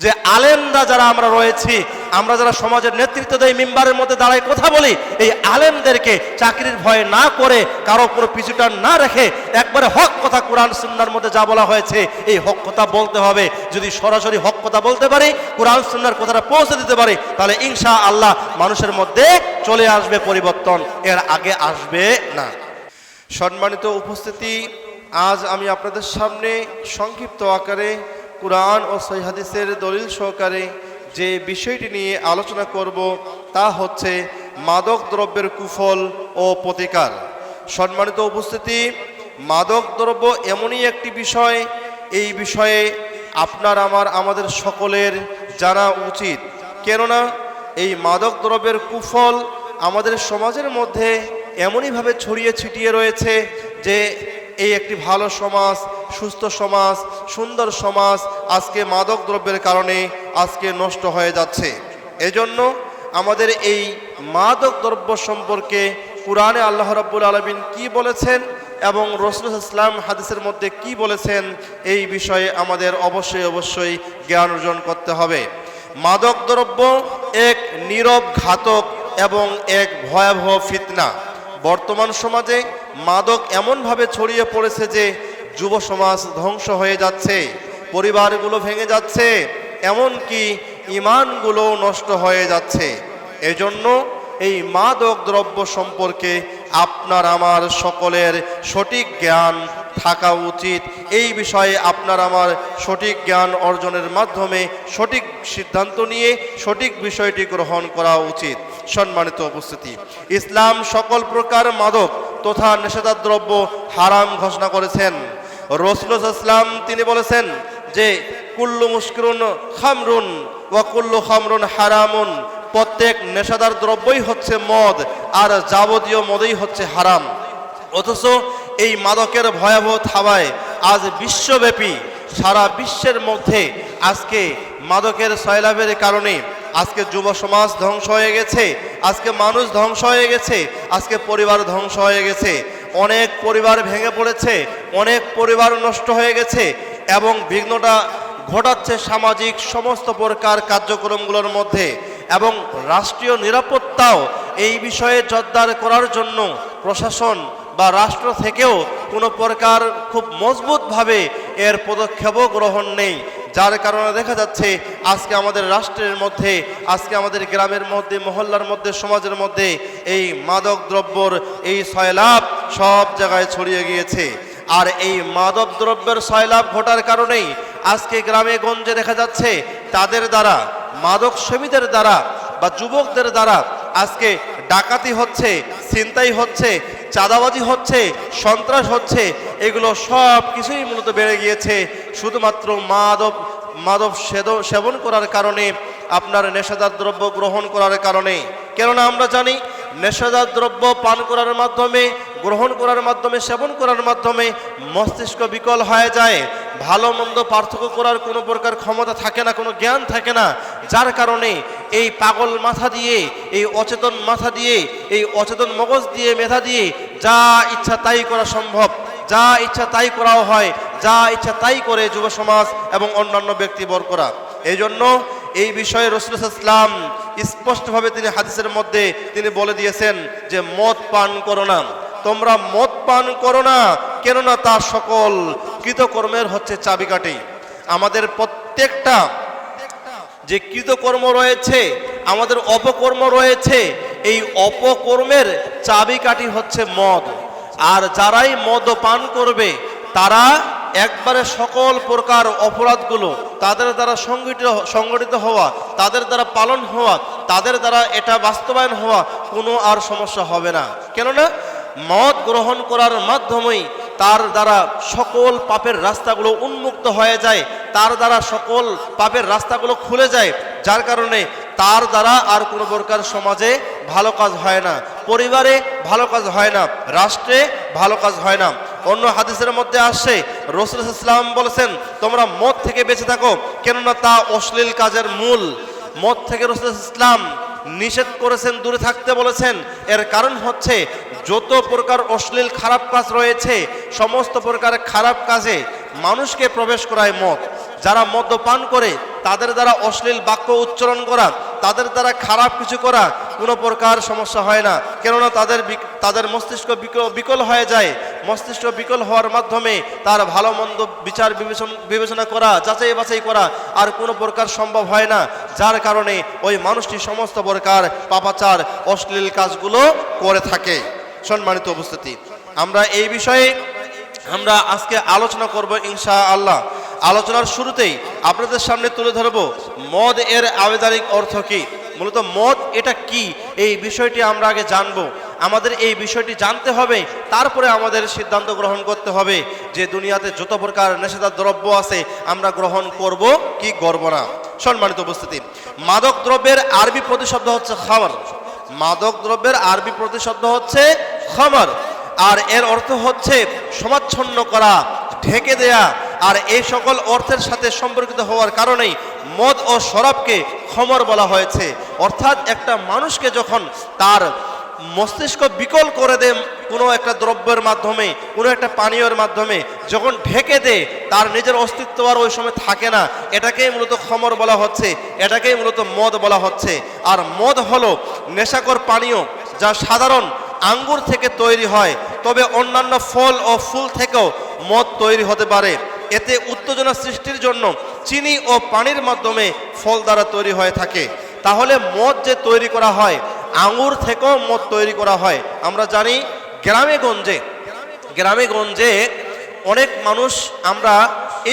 যে আলেমরা যারা আমরা রয়েছি, আমরা যারা সমাজের নেতৃত্ব দেই, মিম্বারের মধ্যে দাঁড়ায় কথা বলি, এই আলেমদেরকে চাকরির ভয় না করে, কারো কোনো পিছুটান না রেখে একবারে হক কথা কোরআন সুন্নাহর মধ্যে যা বলা হয়েছে এই হক কথা বলতে হবে। যদি সরাসরি হক কথা বলতে পারি, কোরআন সুন্নাহর কথাটা পৌঁছে দিতে পারি, তাহলে ইনশাআল্লাহ মানুষের মধ্যে চলে আসবে পরিবর্তন, এর আগে আসবে না। সম্মানিত উপস্থিতি, আজ আমি আপনাদের সামনে সংক্ষিপ্ত আকারে কুরআন ও সহিহ হাদিসের দলিল সহকারে যে বিষয়টি নিয়ে আলোচনা করব তা হচ্ছে মাদক দ্রব্যের কুফল ও প্রতিকার। সম্মানিত উপস্থিতি, মাদক দ্রব্য এমনই একটি বিষয়, এই বিষয়ে আমাদের সকলের জানা উচিত। কেননা এই মাদক দ্রব্যের কুফল আমাদের সমাজের মধ্যে এমনইভাবে ছড়িয়ে ছিটিয়ে রয়েছে যে এই একটি ভালো সমাজ, সুস্থ সমাজ, সুন্দর সমাজ আজকে মাদক দ্রব্যের কারণে আজকে নষ্ট হয়ে যাচ্ছে। এজন্য আমাদের এই মাদক দ্রব্য সম্পর্কে কুরআনে আল্লাহ রাব্বুল আলামিন কি বলেছেন এবং রাসূল ইসলাম হাদিসের মধ্যে কি বলেছেন, এই বিষয়ে আমাদের অবশ্যই জ্ঞান অর্জন করতে হবে। মাদক দ্রব্য এক নীরব ঘাতক এবং এক ভয়াবহ ফিতনা। বর্তমান সমাজে মাদক এমনভাবে ছড়িয়ে পড়েছে যে যুব সমাজ ধ্বংস হয়ে যাচ্ছে, পরিবারগুলো ভেঙে যাচ্ছে, এমনকি ঈমানগুলো নষ্ট হয়ে যাচ্ছে। এজন্য এই মাদক দ্রব্য সম্পর্কে আপনার আমার সকলের সঠিক জ্ঞান থাকা উচিত। এই বিষয়ে আপনার আমার সঠিক জ্ঞান অর্জনের মাধ্যমে সঠিক সিদ্ধান্ত নিয়ে সঠিক বিষয়টি গ্রহণ করা উচিত। সম্মানিত উপস্থিতি, ইসলাম সকল প্রকার মাদক তথা নেশাদার দ্রব্য হারাম ঘোষণা করেছেন। রাসূল ইসলাম তিনি বলেছেন যে কুল্লু মুস্কিরুন খামরুন ওয়া কুল্লু খামরুন হারামুন, প্রত্যেক নেশাদার দ্রব্যই হচ্ছে মদ আর যাবতীয় মদই হচ্ছে হারাম। অথচ এই মাদকের ভয়াবহ থাবায় আজ বিশ্বব্যাপী সারা বিশ্বের মধ্যে আজকে মাদকের সয়লাভের কারণে আজকে যুব সমাজ ধ্বংস হয়ে গেছে, আজকে মানুষ ধ্বংস হয়ে গেছে, আজকে পরিবার ধ্বংস হয়ে গেছে, অনেক পরিবার ভেঙে পড়েছে, অনেক পরিবার নষ্ট হয়ে গেছে এবং বিঘ্নটা ঘটাচ্ছে সামাজিক সমস্ত প্রকার কার্যক্রমগুলোর মধ্যে। এবং রাষ্ট্রীয় নিরাপত্তাও এই বিষয়ে জোরদার করার জন্য প্রশাসন বা রাষ্ট্র থেকেও কোনো প্রকার খুব মজবুতভাবে এর পদক্ষেপও গ্রহণ নেই, যার কারণে দেখা যাচ্ছে আজকে আমাদের রাষ্ট্রের মধ্যে, আজকে আমাদের গ্রামের মধ্যে, মহল্লার মধ্যে, সমাজের মধ্যে এই মাদক দ্রব্যর এই সয়লাভ সব জায়গায় ছড়িয়ে গিয়েছে। আর এই মাদক দ্রব্যের সয়লাভ ঘটার কারণেই আজকে গ্রামে গঞ্জে দেখা যাচ্ছে তাদের দ্বারা, মাদক সেবীদের দ্বারা বা যুবকদের দ্বারা আজকে ডাকাতি হচ্ছে, ছিনতাই হচ্ছে, চাঁদাবাজি হচ্ছে, সন্ত্রাস হচ্ছে। এগুলো সব কিছুই মূলত বেড়ে গিয়েছে শুধুমাত্র মাদক সেবন করার কারণে, আপনার নেশাদার দ্রব্য গ্রহণ করার কারণে। কেননা আমরা জানি নেশাদার দ্রব্য পান করার মাধ্যমে, গ্রহণ করার মাধ্যমে, সেবন করার মাধ্যমে মস্তিষ্ক বিকল হয়ে যায়, ভালো মন্দ পার্থক্য করার কোনো প্রকার ক্ষমতা থাকে না, কোনো জ্ঞান থাকে না, যার কারণে এই পাগল মাথা দিয়ে, এই অচেতন মাথা দিয়ে, এই অচেতন মগজ দিয়ে, মেধা দিয়ে যা ইচ্ছা তাই করা সম্ভব, যা ইচ্ছা তাই করাও হয়, যা ইচ্ছা তাই করে যুব সমাজ এবং অন্যান্য ব্যক্তিবর্গরা। এই জন্য এই বিষয়ে রাসূল ইসলাম স্পষ্টভাবে তিনি হাদিসের মধ্যে তিনি বলে দিয়েছেন যে মদ পান করো না, তোমরা মদ পান করো না, কেননা তা সকল কৃতকর্মের হচ্ছে চাবিকাঠি। আমাদের প্রত্যেকটা যে কৃতকর্ম রয়েছে, আমাদের অপকর্ম রয়েছে, এই অপকর্মের চাবিকাঠি হচ্ছে মদ। আর যারাই মদ পান করবে তারা একবারে সকল প্রকার অপরাধগুলো তাদের দ্বারা সংগঠিত হওয়া, তাদের দ্বারা পালন হওয়া, তাদের দ্বারা এটা বাস্তবায়ন হওয়া কোনো আর সমস্যা হবে না। কেননা মদ গ্রহণ করার মাধ্যমেই তার দ্বারা সকল পাপের রাস্তাগুলো উন্মুক্ত হয়ে যায়, তার দ্বারা সকল পাপের রাস্তাগুলো খুলে যায়, যার কারণে তার দ্বারা আর কোনো প্রকার সমাজে ভালো কাজ হয় না, পরিবারে ভালো কাজ হয় না, রাষ্ট্রে ভালো কাজ হয় না। অন্য হাদিসের মধ্যে আসছে রাসূল ইসলাম বলেছেন তোমরা মদ থেকে বেঁচে থাকো, কেননা তা অশ্লীল কাজের মূল। মদ থেকে রাসূল ইসলাম নিষেধ করেছেন, দূরে থাকতে বলেছেন। এর কারণ হচ্ছে যত প্রকার অশ্লীল খারাপ কাজ রয়েছে, সমস্ত প্রকার খারাপ কাজে মানুষকে প্রবেশ করায় মদ। যারা মদ্যপান করে তাদের দ্বারা অশ্লীল বাক্য উচ্চারণ করা, তাদের দ্বারা খারাপ কিছু করা কোনো প্রকার সমস্যা হয় না। কেননা তাদের মস্তিষ্ক বিকল হয়ে যায়। মস্তিষ্ক বিকল হওয়ার মাধ্যমে তার ভালো মন্দ বিচার বিবেচনা করা, যাচাই বাছাই করা আর কোনো প্রকার সম্ভব হয় না, যার কারণে ওই মানুষটি সমস্ত প্রকার পাপাচার অশ্লীল কাজগুলো করে থাকে। সম্মানিত উপস্থিতি, আমরা এই বিষয়ে আমরা আজকে আলোচনা করব ইনশাআল্লাহ। আলোচনার শুরুতেই আপনাদের সামনে তুলে ধরব মদ এর আবিধানিক অর্থ কি। মূলত মদ এটা কি, এই বিষয়টি আমরা আগে জানবো। আমাদের এই বিষয়টি জানতে হবে, তারপরে আমাদের সিদ্ধান্ত গ্রহণ করতে হবে যে দুনিয়াতে যত প্রকার নেশাদার দ্রব্য আছে আমরা গ্রহণ করব কি করব না। সম্মানিত উপস্থিতি, মাদক দ্রব্যের আরবি প্রতিশব্দ হচ্ছে খামর। মাদক দ্রব্যের আরবি প্রতিশব্দ হচ্ছে খামর, আর এর অর্থ হচ্ছে সমাচ্ছন্ন করা, ঢেকে দেয়া। আর এই সকল অর্থের সাথে সম্পর্কিত হওয়ার কারণেই মদ ও শরাবকে খমর বলা হয়েছে। অর্থাৎ একটা মানুষকে যখন তার মস্তিষ্ক বিকল করে দেয় কোনো একটা দ্রব্যের মাধ্যমে, কোনো একটা পানীয়ের মাধ্যমে, যখন ঢেকে দেয় তার নিজের অস্তিত্ব আর ওই সময় থাকে না, এটাকেই মূলত খমর বলা হচ্ছে, এটাকেই মূলত মদ বলা হচ্ছে। আর মদ হলো নেশাকর পানীয় যা সাধারণ আঙ্গুর থেকে তৈরি হয়, তবে অন্যান্য ফল ও ফুল থেকেও মদ তৈরি হতে পারে। এতে উত্তেজনা সৃষ্টির জন্য চিনি ও পানির মাধ্যমে ফল দ্বারা তৈরি হয়ে থাকে। তাহলে মদ যে তৈরি করা হয়, আঙ্গুর থেকেও মদ তৈরি করা হয়। আমরা জানি গ্রামে গঞ্জে অনেক মানুষ, আমরা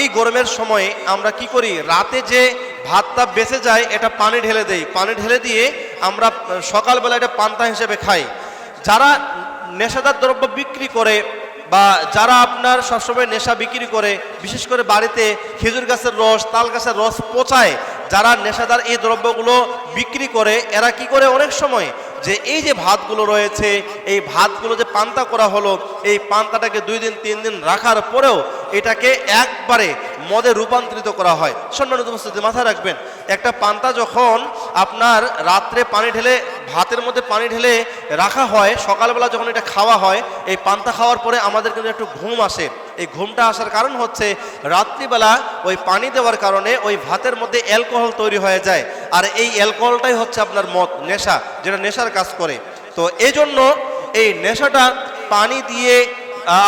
এই গরমের সময়ে আমরা কি করি, রাতে যে ভাতটা বেঁচে যায় এটা পানি ঢেলে দেই, পানি ঢেলে দিয়ে আমরা সকালবেলা এটা পান্তা হিসেবে খাই। যারা নেশাদার দ্রব্য বিক্রি করে বা যারা আপনার সবসময় নেশা বিক্রি করে, বিশেষ করে বাড়িতে খেজুর গাছের রস, তাল গাছের রস পচায়, যারা নেশাদার এই দ্রব্যগুলো বিক্রি করে, এরা কি করে অনেক সময় যে এই যে ভাতগুলো রয়েছে, এই ভাতগুলো যে পান্তা করা হলো, এই পান্তাটাকে 2 দিন 3 দিন রাখার পরেও এটাকে একবারে মদে রূপান্তরিত করা হয়। সম্মানিত উপস্থিতি, মাথায় রাখবেন, একটা পান্তা যখন আপনার রাত্রে পানি ঢেলে, ভাতের মধ্যে পানি ঢেলে রাখা হয়, সকালবেলা যখন এটা খাওয়া হয়, এই পান্তা খাওয়ার পরে আমাদের কিন্তু একটু ঘুম আসে। এই ঘুমটা আসার কারণ হচ্ছে রাত্রিবেলা ওই পানি দেওয়ার কারণে ওই ভাতের মধ্যে অ্যালকোহল তৈরি হয়ে যায়, আর এই অ্যালকোহলটাই হচ্ছে আপনার মদ, নেশা, যেটা নেশার কাজ করে। তো এই জন্য এই নেশাটা পানি দিয়ে,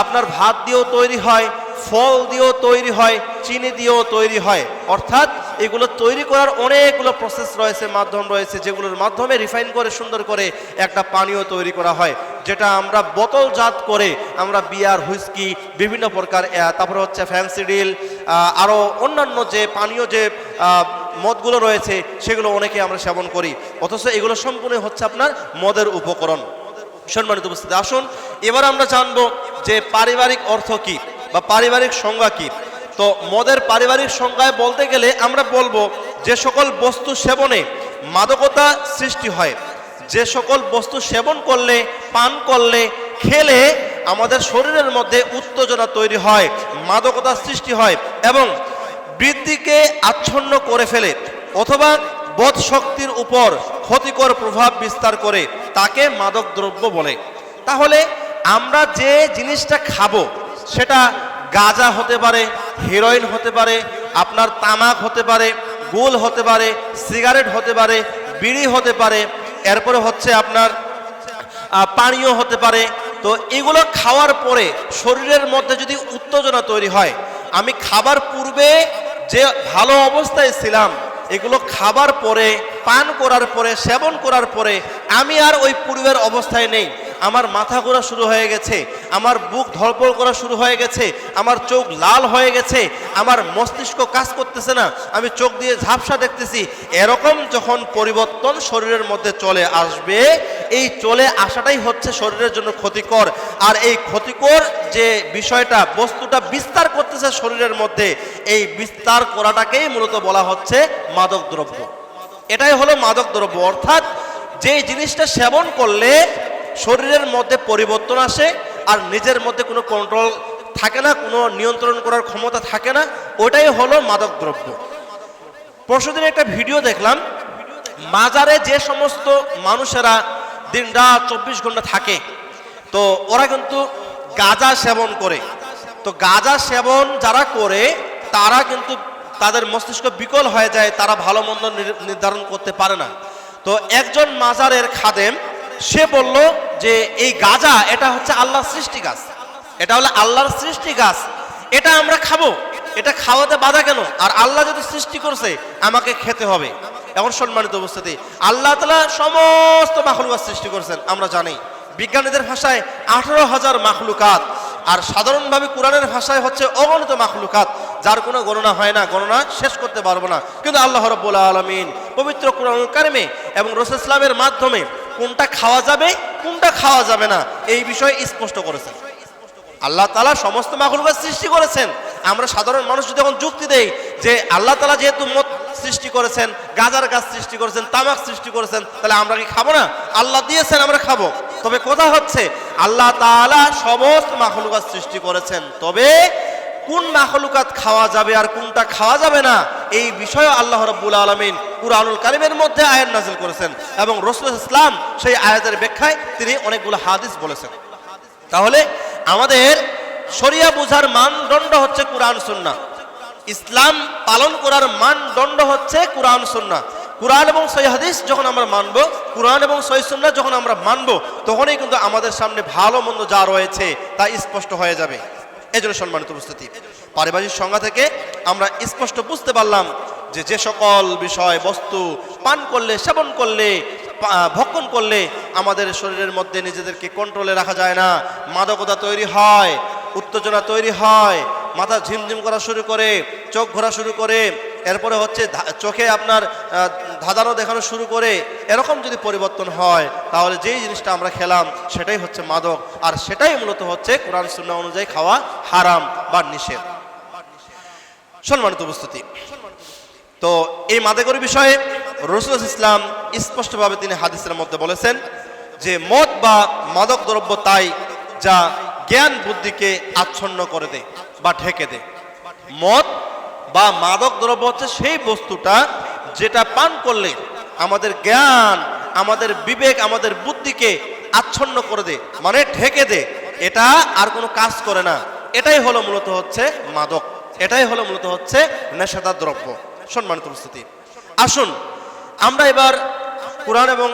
আপনার ভাত দিয়েও তৈরি হয়, ফল দিয়েও তৈরি হয়, চিনি দিয়েও তৈরি হয়। অর্থাৎ এগুলো তৈরি করার অনেকগুলো প্রসেস রয়েছে, মাধ্যম রয়েছে, যেগুলোর মাধ্যমে রিফাইন করে সুন্দর করে একটা পানীয় তৈরি করা হয়, যেটা আমরা বোতলজাত করে আমরা বিয়ার, হুইস্কি, বিভিন্ন প্রকার, তারপরে হচ্ছে ফ্যান্সি ডিল, আরও অন্যান্য যে পানীয় যে মদগুলো রয়েছে সেগুলো অনেকে আমরা সেবন করি, অথচ এগুলো সম্পূর্ণ হচ্ছে আপনার মদের উপকরণ। সম্মানিত উপস্থিতি, আসুন এবার আমরা জানবো যে পারিবারিক অর্থ কি বা পারিবারিক সংজ্ঞা কি। তো মদের পারিবারিক সংজ্ঞায় বলতে গেলে আমরা বলবো যে সকল বস্তু সেবনে মাদকতা সৃষ্টি হয়, যে সকল বস্তু সেবন করলে, পান করলে, খেলে আমাদের শরীরের মধ্যে উত্তেজনা তৈরি হয়, মাদকতা সৃষ্টি হয় এবং বৃদ্ধিকে আচ্ছন্ন করে ফেলে অথবা বোধ শক্তির উপর ক্ষতিকর প্রভাব বিস্তার করে, তাকে মাদক দ্রব্য বলে। তাহলে আমরা যে জিনিসটা খাবো সেটা গাঁজা হতে পারে, হেরোইন হতে পারে, আপনার তামাক হতে পারে, গুল হতে পারে, সিগারেট হতে পারে, বিড়ি হতে পারে, এরপরে হচ্ছে আপনার পানীয় হতে পারে। তো এগুলো খাওয়ার পরে শরীরের মধ্যে যদি উত্তেজনা তৈরি হয়, আমি খাবার পূর্বে যে ভালো অবস্থায় ছিলাম, এগুলো খাবার পরে, পান করার পরে, সেবন করার পরে আমি আর ওই পূর্বের অবস্থায় নেই, আমার মাথা ঘোরা শুরু হয়ে গেছে, আমার বুক ধড়ফড় করা শুরু হয়ে গেছে, আমার চোখ লাল হয়ে গেছে, আমার মস্তিষ্ক কাজ করতেছে না, আমি চোখ দিয়ে ঝাপসা দেখতেছি, এরকম যখন পরিবর্তন শরীরের মধ্যে চলে আসবে, এই চলে আসাটাই হচ্ছে শরীরের জন্য ক্ষতিকর। আর এই ক্ষতিকর যে বিষয়টা, বস্তুটা বিস্তার করতেছে শরীরের মধ্যে, এই বিস্তার করাটাকেই মূলত বলা হচ্ছে মাদক দ্রব্য। এটাই হলো মাদক দ্রব্য। অর্থাৎ যে জিনিসটা সেবন করলে শরীরের মধ্যে পরিবর্তন আসে আর নিজের মধ্যে কোনো কন্ট্রোল থাকে না, কোনো নিয়ন্ত্রণ করার ক্ষমতা থাকে না, ওটাই হলো মাদক দ্রব্য। পরশুদিন একটা ভিডিও দেখলাম, মাজারে যে সমস্ত মানুষেরা দিনরাত 24 ঘন্টা থাকে, তো ওরা কিন্তু গাঁজা সেবন করে। তো গাঁজা সেবন যারা করে তারা কিন্তু তাদের মস্তিষ্ক বিকল হয়ে যায়, তারা ভালো মন্দ নির্ধারণ করতে পারে না। তো একজন মাজারের খাদেম সে বলল যে এই গাঁজা এটা হচ্ছে আল্লাহর সৃষ্টি গাছ, এটা হলো আল্লাহর সৃষ্টি গাছ, এটা আমরা খাবো, এটা খাওয়াতে বাধা কেন? আর আল্লাহ যদি সৃষ্টি করছে আমাকে খেতে হবে। এখন সম্মানিত উপস্থিতি, আল্লাহ তাআলা সমস্ত মাখলুকাত সৃষ্টি করেছেন, আমরা জানি। বিজ্ঞানীদের ভাষায় 18,000 মাখলুকাত, আর সাধারণভাবে কোরআনের ভাষায় হচ্ছে অগণিত মাখলুকাত, যার কোনো গণনা হয় না, গণনা শেষ করতে পারবো না। কিন্তু আল্লাহ রাব্বুল আলামিন পবিত্র কোরআনুল কারিমে এবং রাসূল ইসলামের মাধ্যমে কোনটা খাওয়া যাবে কোনটা খাওয়া যাবে না এই বিষয়ে স্পষ্ট করেছেন। আল্লাহ তাআলা সমস্ত মাখলুকাত সৃষ্টি করেছেন। আমরা সাধারণ মানুষ যখন যুক্তি দেই যে আল্লাহ তাআলা যেহেতু মদ সৃষ্টি করেছেন, গাজার গাছ সৃষ্টি করেছেন, তামাক সৃষ্টি করেছেন, তাহলে আমরা কি খাবো না? আল্লাহ দিয়েছেন, আমরা খাবো। তবে কথা হচ্ছে আল্লাহ তাআলা সমস্ত মাখলুকাত সৃষ্টি করেছেন, তবে কোন মাখলুকাত খাওয়া যাবে আর কোনটা খাওয়া যাবে না এই বিষয়ে আল্লাহ রাব্বুল আলামিন কুরআনুল কারীমের মধ্যে আয়াত নাযিল করেছেন, এবং রাসূল ইসলাম সেই আয়াতের ব্যাখ্যায় তিনি অনেকগুলো হাদিস বলেছেন। তাহলে আমাদের শরিয়া বুঝার মানদণ্ড হচ্ছে কুরআন সুন্নাহ, ইসলাম পালন করার মানদণ্ড হচ্ছে কুরআন সুন্নাহ। কুরআন এবং সহিহ হাদিস যখন আমরা মানব, কুরআন এবং সহিহ সুন্নাহ যখন আমরা মানব, তখনই কিন্তু আমাদের সামনে ভালো মন্দ যা রয়েছে তা স্পষ্ট হয়ে যাবে। এই জন্য সম্মানিত উপস্থিতি, পারিবারিক সংজ্ঞা থেকে আমরা স্পষ্ট বুঝতে পারলাম যে যে সকল বিষয় বস্তু পান করলে, সেবন করলে, ভক্ষণ করলে আমাদের শরীরের মধ্যে নিজেদেরকে কন্ট্রোলে রাখা যায় না, মাদকতা তৈরি হয়, উত্তেজনা তৈরি হয়, মাথা ঝিমঝিম করা শুরু করে, চোখ ঘোরা শুরু করে, এরপরে হচ্ছে চোখে আপনার ধাঁধানো দেখানো শুরু করে, এরকম যদি পরিবর্তন হয় তাহলে যেই জিনিসটা আমরা খেলাম সেটাই হচ্ছে মাদক, আর সেটাই মূলত হচ্ছে কোরআন সুন্নাহ অনুযায়ী খাওয়া হারাম বা নিষেধ। সম্মানিত উপস্থিতি, তো এই মাদকের বিষয়ে রাসূল ইসলাম স্পষ্টভাবে তিনি হাদিসের মধ্যে বলেছেন যে মদ বা মাদক দ্রব্য তাই যা জ্ঞান বুদ্ধিকে আচ্ছন্ন করে দেয় বা ঢেকে দেয়। মদ বা মাদক দ্রব্য হচ্ছে সেই বস্তুটা যেটা পান করলে আমাদের জ্ঞান, আমাদের বিবেক, আমাদের বুদ্ধিকে আচ্ছন্ন করে দেয়, মানে ঢেকে দেয়, এটা আর কোনো কাজ করে না। এটাই হলো মূলত হচ্ছে মাদক, এটাই হলো মূলত হচ্ছে নেশাদার দ্রব্য। সম্মানিত উপস্থিতি, আসুন আমরা এবার কুরআন এবং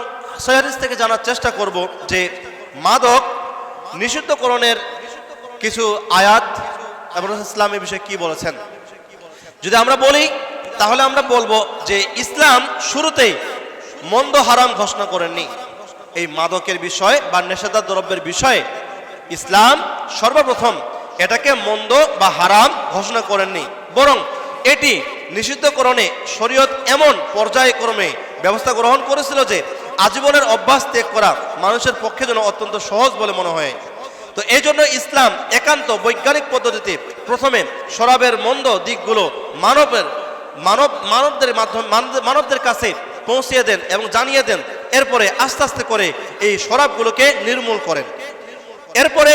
সহিহ হাদিস থেকে জানার চেষ্টা করব যে মাদক নিষিদ্ধকরণের কিছু আয়াত এবং ইসলাম এই বিষয়ে কি বলেছেন। যদি আমরা বলি তাহলে আমরা বলবো যে ইসলাম শুরুতেই মন্দ হারাম ঘোষণা করেননি। এই মাদকের বিষয় বা নেশাদার দ্রব্যের বিষয়ে ইসলাম সর্বপ্রথম এটাকে মন্দ বা হারাম ঘোষণা করেননি, বরং এটি নিষিদ্ধকরণে শরীয়ত এমন পর্যায়ক্রমে ব্যবস্থা গ্রহণ করেছিল যে আজীবনের অভ্যাস ত্যাগ করা মানুষের পক্ষে যেন অত্যন্ত সহজ বলে মনে হয়। তো এই জন্য ইসলাম একান্ত বৈজ্ঞানিক পদ্ধতিতে প্রথমে শরাবের মন্দ দিকগুলো মানবদের কাছে পৌঁছিয়ে দেন এবং জানিয়ে দেন, এরপরে আস্তে আস্তে করে এই শরাবগুলোকে নির্মূল করেন। এরপরে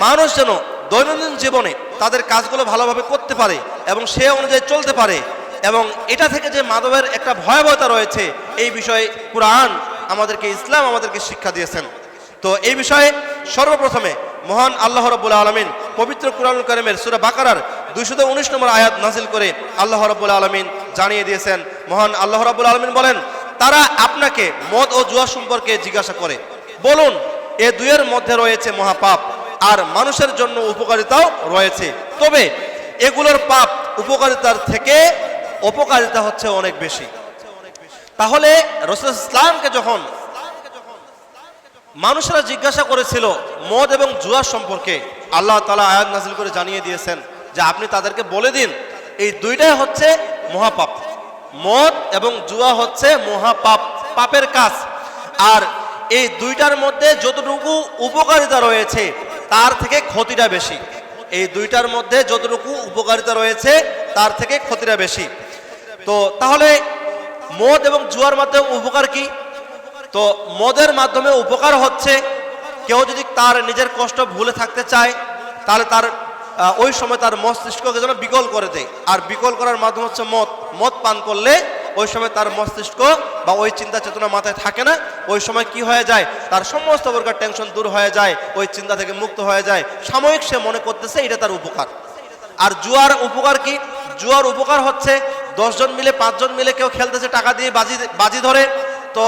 মানুষ যেন দৈনন্দিন জীবনে তাদের কাজগুলো ভালোভাবে করতে পারে এবং সে অনুযায়ী চলতে পারে, এবং এটা থেকে যে মাদকের একটা ভয়াবহতা রয়েছে এই বিষয়ে কুরআন আমাদেরকে, ইসলাম আমাদেরকে শিক্ষা দিয়েছেন। তো এই বিষয়ে সর্বপ্রথমে মহান আল্লাহ রাব্বুল আলামিন পবিত্র কুরআনুল কারীমের সূরা বাকারার 219 নম্বর আয়াত নাযিল করে আল্লাহ রাব্বুল আলামিন জানিয়ে দিয়েছেন। মহান আল্লাহ রাব্বুল আলামিন বলেন, তারা আপনাকে মদ ও জুয়া সম্পর্কে জিজ্ঞাসা করে, বলুন এ দুইয়ের মধ্যে রয়েছে মহাপাপ আর মানুষের জন্য উপকারিতাও রয়েছে, তবে এগুলোর পাপ উপকারিতার থেকে অপকারিতা হচ্ছে অনেক বেশি। তাহলে রাসূল ইসলামকে যখন মানুষেরা জিজ্ঞাসা করেছিল মদ এবং জুয়া সম্পর্কে, আল্লাহ তাআলা আয়াত নাযিল করে জানিয়ে দিয়েছেন যে আপনি তাদেরকে বলে দিন এই দুইটাই হচ্ছে মহাপাপ। মদ এবং জুয়া হচ্ছে মহাপাপ, পাপের কাজ, আর এই দুইটার মধ্যে যতটুকু উপকারিতা রয়েছে তার থেকে ক্ষতিটা বেশি। এই দুইটার মধ্যে যতটুকু উপকারিতা রয়েছে তার থেকে ক্ষতিটা বেশি। তো তাহলে মদ এবং জুয়ার মাধ্যমে উপকার কি? তো মদের মাধ্যমে উপকার হচ্ছে কেউ যদি তার নিজের কষ্ট ভুলে থাকতে চায় তাহলে তার ওই সময় তার মস্তিষ্ককে যেন বিকল করে দেয়, আর বিকল করার মাধ্যম হচ্ছে মদ। মদ পান করলে ওই সময় তার মস্তিষ্ক বা ওই চিন্তা চেতনা মাথায় থাকে না, ওই সময় কি হয়ে যায়, তার সমস্ত প্রকার টেনশন দূর হয়ে যায়, ওই চিন্তা থেকে মুক্ত হয়ে যায়, সাময়িক সে মনে করতেছে এটা তার উপকার। আর জুয়ার উপকার কি? জুয়ার উপকার হচ্ছে 10 জন মিলে 5 জন মিলে কেউ খেলতেছে, টাকা দিয়ে বাজি ধরে, তো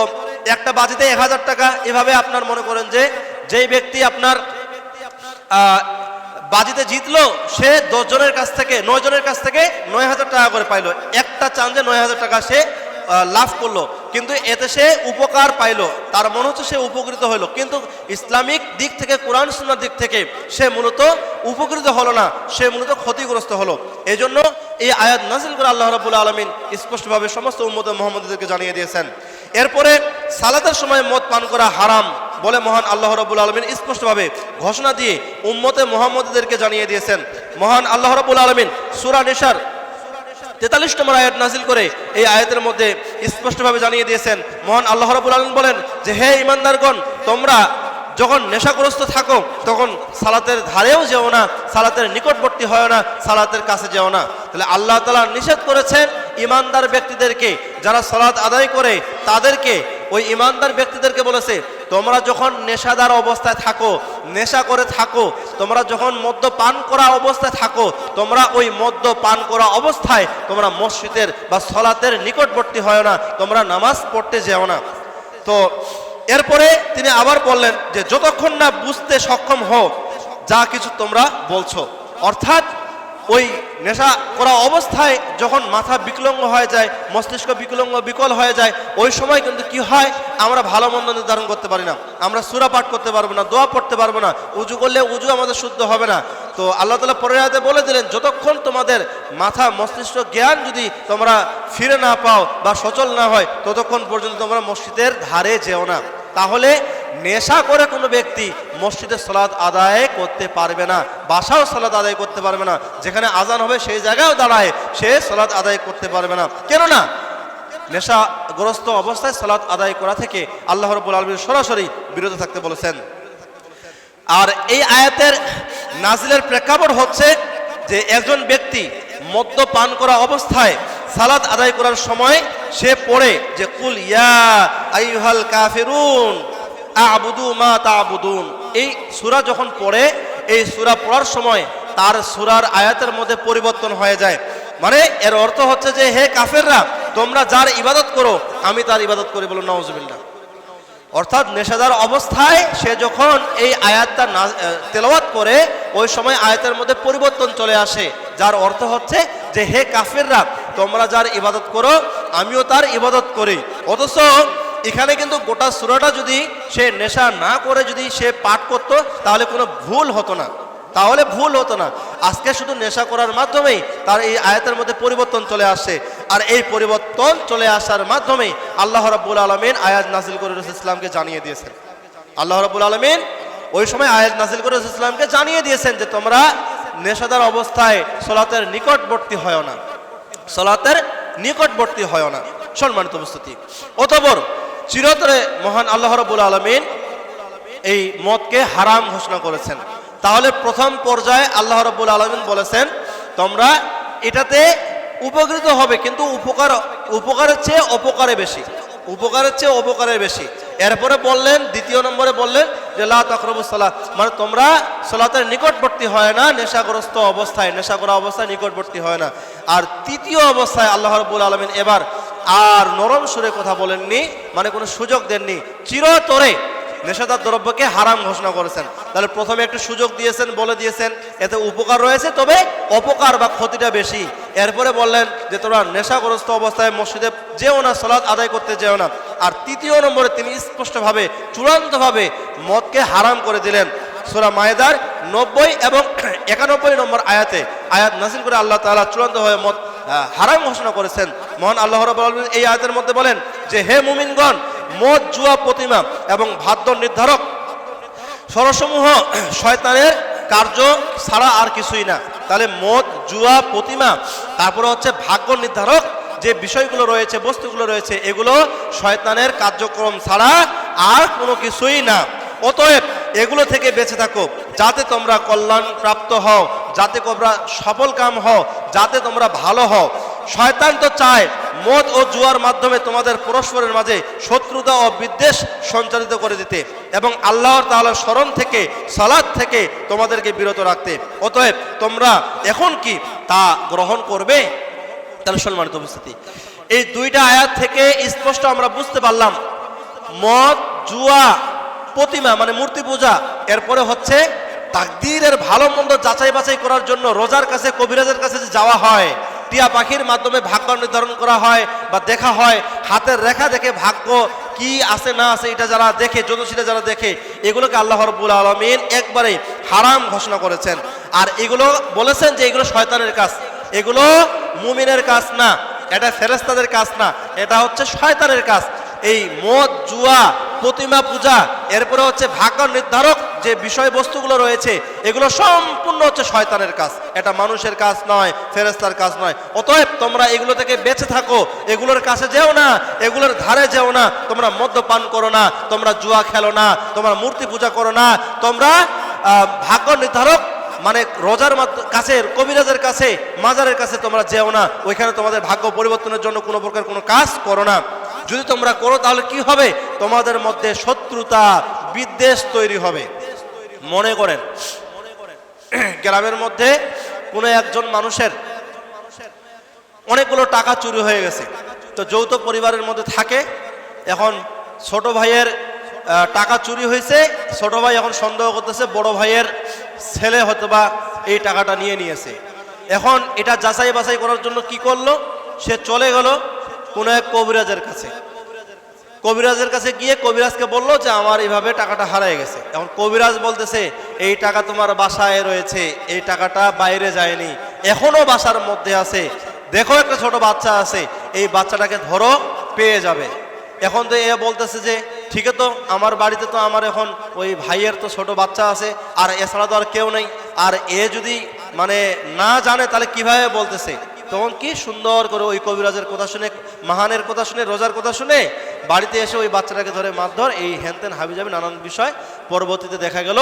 একটা বাজিতে 1000 টাকা। এভাবে আপনার মনে করেন যে যেই ব্যক্তি আপনার বাজিতে জিতলো, সে 10 জনের কাছ থেকে 9 জনের কাছ থেকে 9000 টাকা করে পাইলো। একটা চান্সে 9000 টাকা সে লাভ করলো, কিন্তু এতে সে উপকার পাইলো, তার মনে হচ্ছে সে উপকৃত হলো, কিন্তু ইসলামিক দিক থেকে, কোরআন সুন্নাহর দিক থেকে সে মূলত উপকৃত হলো না, সে মূলত ক্ষতিগ্রস্ত হলো। এই জন্য এই আয়াত নাযিল করে আল্লাহ রাব্বুল আলামিন স্পষ্টভাবে সমস্ত উম্মতে মুহাম্মাদীদেরকে জানিয়ে দিয়েছেন। এরপরে সালাতের সময় মদ পান করা হারাম বলে মহান আল্লাহ রাব্বুল আলামিন স্পষ্টভাবে ঘোষণা দিয়ে উম্মতে মুহাম্মাদীদেরকে জানিয়ে দিয়েছেন। মহান আল্লাহ রাব্বুল আলামিন সূরা নিসার 43 নম্বর আয়াত নাযিল করে এই আয়াতের মধ্যে স্পষ্টভাবে জানিয়ে দিয়েছেন। মহান আল্লাহ রাব্বুল আলামিন বলেন যে, হে ঈমানদারগণ, তোমরা যখন নেশাগ্রস্ত থাকো তখন সালাতের ধারেও যেও না, সালাতের নিকটবর্তী হয় না, সালাতের কাছে যেও না। তাহলে আল্লাহ তাআলা নিষেধ করেছেন ঈমানদার ব্যক্তিদেরকে, যারা সালাত আদায় করে তাদেরকে, ওই ঈমানদার ব্যক্তিদেরকে বলেছে, তোমরা যখন নেশাদার অবস্থায় থাকো, নেশা করে থাকো, তোমরা যখন মদ্যপান করা অবস্থায় থাকো, তোমরা ওই মদ্যপান করা অবস্থায় তোমরা মসজিদের বা সালাতের নিকটবর্তী হয় না, তোমরা নামাজ পড়তে যেও না। তো এরপরে তিনি আবার বললেন যে, যতক্ষণ না বুঝতে সক্ষম হও যা কিছু তোমরা বলছো, অর্থাৎ ওই নেশা করা অবস্থায় যখন মাথা বিকলঙ্গ হয়ে যায়, মস্তিষ্ক বিকল হয়ে যায়, ওই সময় কিন্তু কি হয়, আমরা ভালো মন্দ নির্ধারণ করতে পারি না, আমরা সূরা পাঠ করতে পারবো না, দোয়া পড়তে পারবো না, উজু করলে উজু আমাদের শুদ্ধ হবে না। তো আল্লাহ তাআলা পরের আয়াতে বলে দিলেন, যতক্ষণ তোমাদের মাথা মস্তিষ্ক জ্ঞান যদি তোমরা ফিরে না পাও বা সচল না হয়, ততক্ষণ পর্যন্ত তোমরা মসজিদের ধারে যেও না। তাহলে নেশা করে কোনো ব্যক্তি মসজিদে সালাত আদায় করতে পারবে না, বাসাও সালাত আদায় করতে পারবে না, যেখানে আজান হবে সেই জায়গায়ও দাঁড়ায় সে সালাত আদায় করতে পারবে না। কেননা নেশাগ্রস্ত অবস্থায় সালাত আদায় করা থেকে আল্লাহ রাব্বুল আলামিন সরাসরি বিরত থাকতে বলেছেন। আর এই আয়াতের নাজিলের প্রেক্ষাপট হচ্ছে যে, একজন ব্যক্তি মদ্যপান করা অবস্থায় সালাত আদায় করার সময় সে পড়ে যে, কুল ইয়া আইয়ুহাল কাফিরুন আ'বুদু মা তা'বুদুন। এই সূরা যখন পড়ে, এই সূরা পড়ার সময় তার সূরার আয়াতের মধ্যে পরিবর্তন হয়ে যায়। মানে এর অর্থ হচ্ছে যে, হে কাফেররা, তোমরা যার ইবাদত করো আমি তার ইবাদত করি, বলুন নাউজুবিল্লাহ। অর্থাৎ নেশাদার অবস্থায় সে যখন এই আয়াতটা তেলাওয়াত করে, ওই সময় আয়াতের মধ্যে পরিবর্তন চলে আসে, যার অর্থ হচ্ছে যে, হে কাফেররা, তোমরা যার ইবাদত করো আমিও তার ইবাদত করি। অথচ এখানে কিন্তু গোটা সূরাটা যদি সে নেশা না করে যদি সে পাঠ করত, তাহলে কোনো ভুল হতো না, আজকে শুধু নেশা করার মাধ্যমেই তার এই আয়াতের মধ্যে পরিবর্তন চলে আসে। আর এই পরিবর্তন চলে আসার মাধ্যমেই আল্লাহ রাব্বুল আলামিন আয়াত নাযিল করে রাসূল ইসলামকে জানিয়ে দিয়েছেন। আল্লাহ রাব্বুল আলামিন ওই সময় আয়াত নাযিল করে রাসূল ইসলামকে জানিয়ে দিয়েছেন যে, তোমরা নেশাদার অবস্থায় সালাতের নিকটবর্তী হয় না, সালাতের নিকটবর্তী হয় না। সম্মানিত উপস্থিতি, অতঃপর চিরতরে মহান আল্লাহ রাব্বুল আলামিন এই মদকে হারাম ঘোষণা করেছেন। তাহলে প্রথম পর্যায়ে আল্লাহ রাব্বুল আলামিন বলেছেন, তোমরা এটাতে উপকৃত হবে, কিন্তু উপকারের চেয়ে অপকারে বেশি। এরপরে বললেন, দ্বিতীয় নম্বরে বললেন যে, লা তাকরাবুস সালাত, মানে তোমরা সালাতের নিকটবর্তী হয় না, নেশাগ্রস্ত অবস্থায়, নেশা করা অবস্থায় নিকটবর্তী হয় না। আর তৃতীয় অবস্থায় আল্লাহ রাব্বুল আলামিন এবার আর নরম সুরে কথা বলেননি, মানে কোনো সুযোগ দেননি, চিরতরে নেশাদার দ্রব্যকে হারাম ঘোষণা করেছেন। তাহলে প্রথমে একটু সুযোগ দিয়েছেন, বলে দিয়েছেন এতে উপকার রয়েছে, তবে অপকার বা ক্ষতিটা বেশি। এরপরে বললেন যে, তোমরা নেশাগ্রস্ত অবস্থায় মসজিদে যেও না, সালাত আদায় করতে যেও না। আর তৃতীয় নম্বরে তিনি স্পষ্টভাবে, চূড়ান্তভাবে মদকে হারাম করে দিলেন। সূরা মায়েদার 90 এবং 91 নম্বর আয়াত নাযিল করে আল্লাহ তাআলা চূড়ান্তভাবে মদ হারাম ঘোষণা করেছেন। মহান আল্লাহ রাব্বুল আলামিন এই আয়াতের মধ্যে বলেন যে, হে মুমিনগণ, মদ, জুয়া, প্রতিমা এবং ভাগ্য নির্ধারক ষড়সমূহ শয়তানের কার্য ছাড়া আর কিছুই না। তাহলে মদ, জুয়া, প্রতিমা, তারপরে হচ্ছে ভাগ্য নির্ধারক যে বিষয়গুলো রয়েছে, বস্তুগুলো রয়েছে, এগুলো শয়তানের কার্যক্রম ছাড়া আর কোনো কিছুই না। অতএব এগুলো থেকে বেঁচে থাকো, যাতে তোমরা কল্যাণ প্রাপ্ত হও, যাতে তোমরা সফল কাম হও, যাতে তোমরা ভালো হও। শয়তান তো চায় মদ ও জুয়ার মাধ্যমে তোমাদের পরস্পরের মাঝে শত্রুতা ও বিদ্বেষ সঞ্চালিত করে দিতে এবং আল্লাহর তাআলার স্মরণ থেকে সালাত থেকে তোমাদেরকে বিরত রাখতে। অতএব তোমরা এখন কি তা গ্রহণ করবে? তাহলে সম্মানিত উপস্থিতি, এই দুইটা আয়াত থেকে স্পষ্ট আমরা বুঝতে পারলাম মদ, জুয়া, প্রতিমা মানে মূর্তি পূজা, এরপরে হচ্ছে তাকদীরের ভালো মন্দ যাচাই বাছাই করার জন্য রোজার কাছে, কবিরাজের কাছে যে যাওয়া হয়, টিয়া পাখির মাধ্যমে ভাগ্য নির্ধারণ করা হয় বা দেখা হয়, হাতের রেখা দেখে ভাগ্য কি আছে না আছে এটা যারা দেখে, জ্যোতিষীরা যারা দেখে, এগুলোকে আল্লাহ রাব্বুল আলামিন একবারে হারাম ঘোষণা করেছেন। আর এগুলো বলেছেন যে এগুলো শয়তানের কাজ, এগুলো মুমিনের কাজ না, এটা ফেরেশতাদের কাজ না, এটা হচ্ছে শয়তানের কাজ। এই মদ, জুয়া, প্রতিমা পূজা, এরপরে হচ্ছে ভাগ্য নির্ধারক যে বিষয়বস্তুগুলো রয়েছে, এগুলো সম্পূর্ণ হচ্ছে শয়তানের কাজ, এটা মানুষের কাজ নয়, ফেরেশতার কাজ নয়। অতএব তোমরা এগুলো থেকে বেঁচে থাকো, এগুলোর কাছে যেও না, এগুলোর ধারে যেও না, তোমরা মদ্যপান করো না, তোমরা জুয়া খেলো না, তোমরা মূর্তি পূজা করো না, তোমরা ভাগ্য নির্ধারক মানে রোজার কাছে, কবিরাজের কাছে, মাজারের কাছে তোমরা যেও না, ওইখানে তোমাদের ভাগ্য পরিবর্তনের জন্য কোনো প্রকার কোনো কাজ করো না। যদি তোমরা করো তাহলে কি হবে? তোমাদের মধ্যে শত্রুতা, বিদ্বেষ তৈরি হবে। মনে করেন গ্রামের মধ্যে কোনো একজন মানুষের অনেকগুলো টাকা চুরি হয়ে গেছে, তো যৌথ পরিবারের মধ্যে থাকে, এখন ছোট ভাইয়ের টাকা চুরি হয়েছে, ছোট ভাই এখন সন্দেহ করতেছে বড় ভাইয়ের ছেলে হয়তোবা এই টাকাটা নিয়ে নিয়েছে। এখন এটা যাচাই বাছাই করার জন্য কি করলো? সে চলে গেল কোনো এক কবিরাজের কাছে। কবিরাজের কাছে গিয়ে কবিরাজকে বললো যে আমার এইভাবে টাকাটা হারিয়ে গেছে। এখন কবিরাজ বলতেছে এই টাকা তোমার বাসায় রয়েছে, এই টাকাটা বাইরে যায়নি, এখনো বাসার মধ্যে আছে, দেখো একটা ছোট বাচ্চা আছে, এই বাচ্চাটাকে ধরো, পেয়ে যাবে। এখন তো এ বলতেছে যে ঠিক আছে, তো আমার বাড়িতে তো আমার এখন ওই ভাইয়ের তো ছোট বাচ্চা আছে, আর এছাড়া তো আর কেউ নেই, আর এ যদি মানে না জানে তাহলে কিভাবে বলতেছে? তখন কি সুন্দর করে ওই কবিরাজের কথা শুনে, মাহানের কথা শুনে, রোজার কথা শুনে বাড়িতে এসে ওই বাচ্চাটাকে ধরে মারধর, এই হ্যানত্যান হাবিজাবি নানান বিষয়। পরবর্তীতে দেখা গেল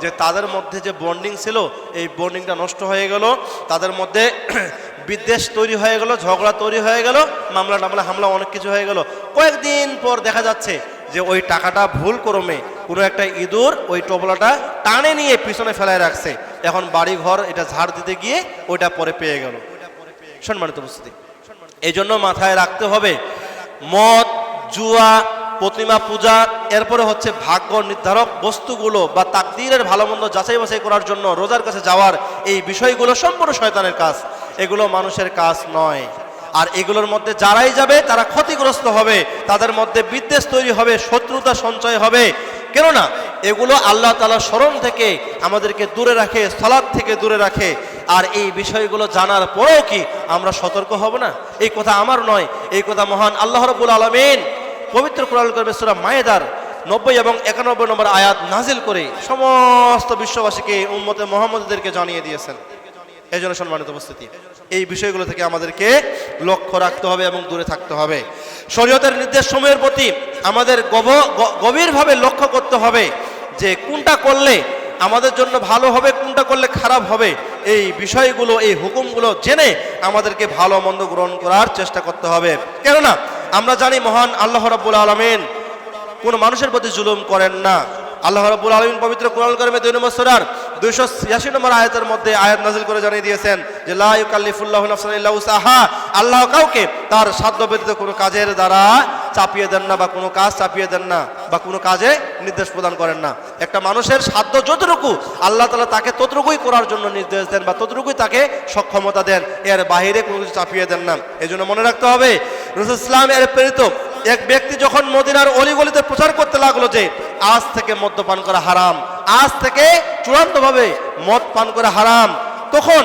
যে তাদের মধ্যে যে বন্ডিং ছিল, এই বন্ডিংটা নষ্ট হয়ে গেল, তাদের মধ্যে বিদ্বেষ তৈরি হয়ে গেল, ঝগড়া তৈরি হয়ে গেল, মামলা টামলা হামলা অনেক কিছু হয়ে গেল। কয়েকদিন পর দেখা যাচ্ছে যে ওই টাকাটা ভুল ক্রমে কোনো একটা ইঁদুর ওই টোপলাটা টানে নিয়ে পিছনে ফেলায় রাখছে। এখন বাড়ি ঘর এটা ঝাড় দিতে গিয়ে ওইটা পরে পেয়ে গেল। সম্মানিত উপস্থিতি, এই জন্য মাথায় রাখতে হবে মদ, জুয়া, প্রতিমা পূজা, এরপরে হচ্ছে ভাগ্য নির্ধারক বস্তুগুলো বা তাকদীরের ভালো মন্দ যাচাই বাছাই করার জন্য রোজার কাছে যাওয়ার এই বিষয়গুলো সম্পূর্ণ শয়তানের কাজ, এগুলো মানুষের কাজ নয়। আর এগুলোর মধ্যে যারাই যাবে তারা ক্ষতিগ্রস্ত হবে, তাদের মধ্যে বিদ্বেষ তৈরি হবে, শত্রুতা সঞ্চয় হবে। কেননা এগুলো আল্লাহ তাআলার স্মরণ থেকে আমাদেরকে দূরে রাখে, সালাত থেকে দূরে রাখে। আর এই বিষয়গুলো জানার পরেও কি আমরা সতর্ক হব না? এই কথা আমার নয়, এই কথা মহান আল্লাহ রাব্বুল আলামিন পবিত্র কোরআন কারিমে সূরা মায়েদার 90 এবং 91 নম্বর আয়াত নাজিল করে সমস্ত বিশ্ববাসীকে, উম্মতে মুহাম্মদীদেরকে জানিয়ে দিয়েছেন। এই জন্য সম্মানিত উপস্থিতি, এই বিষয়গুলো থেকে আমাদেরকে লক্ষ্য রাখতে হবে এবং দূরে থাকতে হবে। শরীয়তের নির্দেশসমূহের প্রতি আমাদের গভীরভাবে লক্ষ্য করতে হবে যে কোনটা করলে আমাদের জন্য ভালো হবে, কোনটা করলে খারাপ হবে। এই বিষয়গুলো, এই হুকুমগুলো জেনে আমাদেরকে ভালো মন্দ গ্রহণ করার চেষ্টা করতে হবে। কেননা আমরা জানি মহান আল্লাহ রাব্বুল আলামিন কোন মানুষের প্রতি জুলুম করেন না। আল্লাহ রাব্বুল আলামিন পবিত্র কোরআন কারিমে 2 নম্বর সূরার 286 নম্বর আয়াতের মধ্যে আয়াত নাযিল করে জানিয়ে দিয়েছেন যে লা ইউকাল্লিফুল্লাহু নাফসান ইল্লা উসআহা, আল্লাহ কাউকে তার সাধ্য ব্যতীত কোনো কাজের দ্বারা চাপিয়ে দেন না, বা কোনো কাজ চাপিয়ে দেন না, বা কোনো কাজে নির্দেশ প্রদান করেন না। একটা মানুষের সাধ্য যতটুকু আল্লাহ তাআলা তাকে ততটুকুই করার জন্য নির্দেশ দেন, বা ততটুকুই তাকে সক্ষমতা দেন, এর বাইরে কোনো কিছু চাপিয়ে দেন না। এজন্য মনে রাখতে হবে রাসূল ইসলাম এর প্রেরিত এক ব্যক্তি যখন মদিনার অলিগলিতে প্রচার করতে লাগলো যে আজ থেকে মদ্যপান করা হারাম, আজ থেকে চূড়ান্তভাবে মদ পান করা হারাম, তখন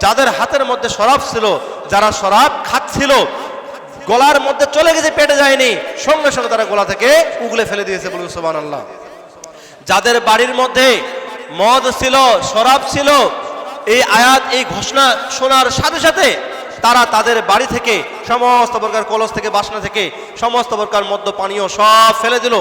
যাদের হাতের মধ্যে শরাব ছিল, যারা শরাব খাচ্ছিল, গলার মধ্যে চলে গেছে, পেটে যায়নি, সঙ্গে সঙ্গে তারা গলা থেকে উগলে ফেলে দিয়েছে, বলুন সুবহানাল্লাহ। যাদের বাড়ির মধ্যে মদ ছিল, শরাব ছিল, এই আয়াত, এই ঘোষণা শোনার সাথে সাথে তারা তাদের বাড়ি থেকে সমস্ত প্রকার কলস থেকে, বাসনা থেকে সমস্ত প্রকার মদ্য পানীয় সব ফেলে দিল।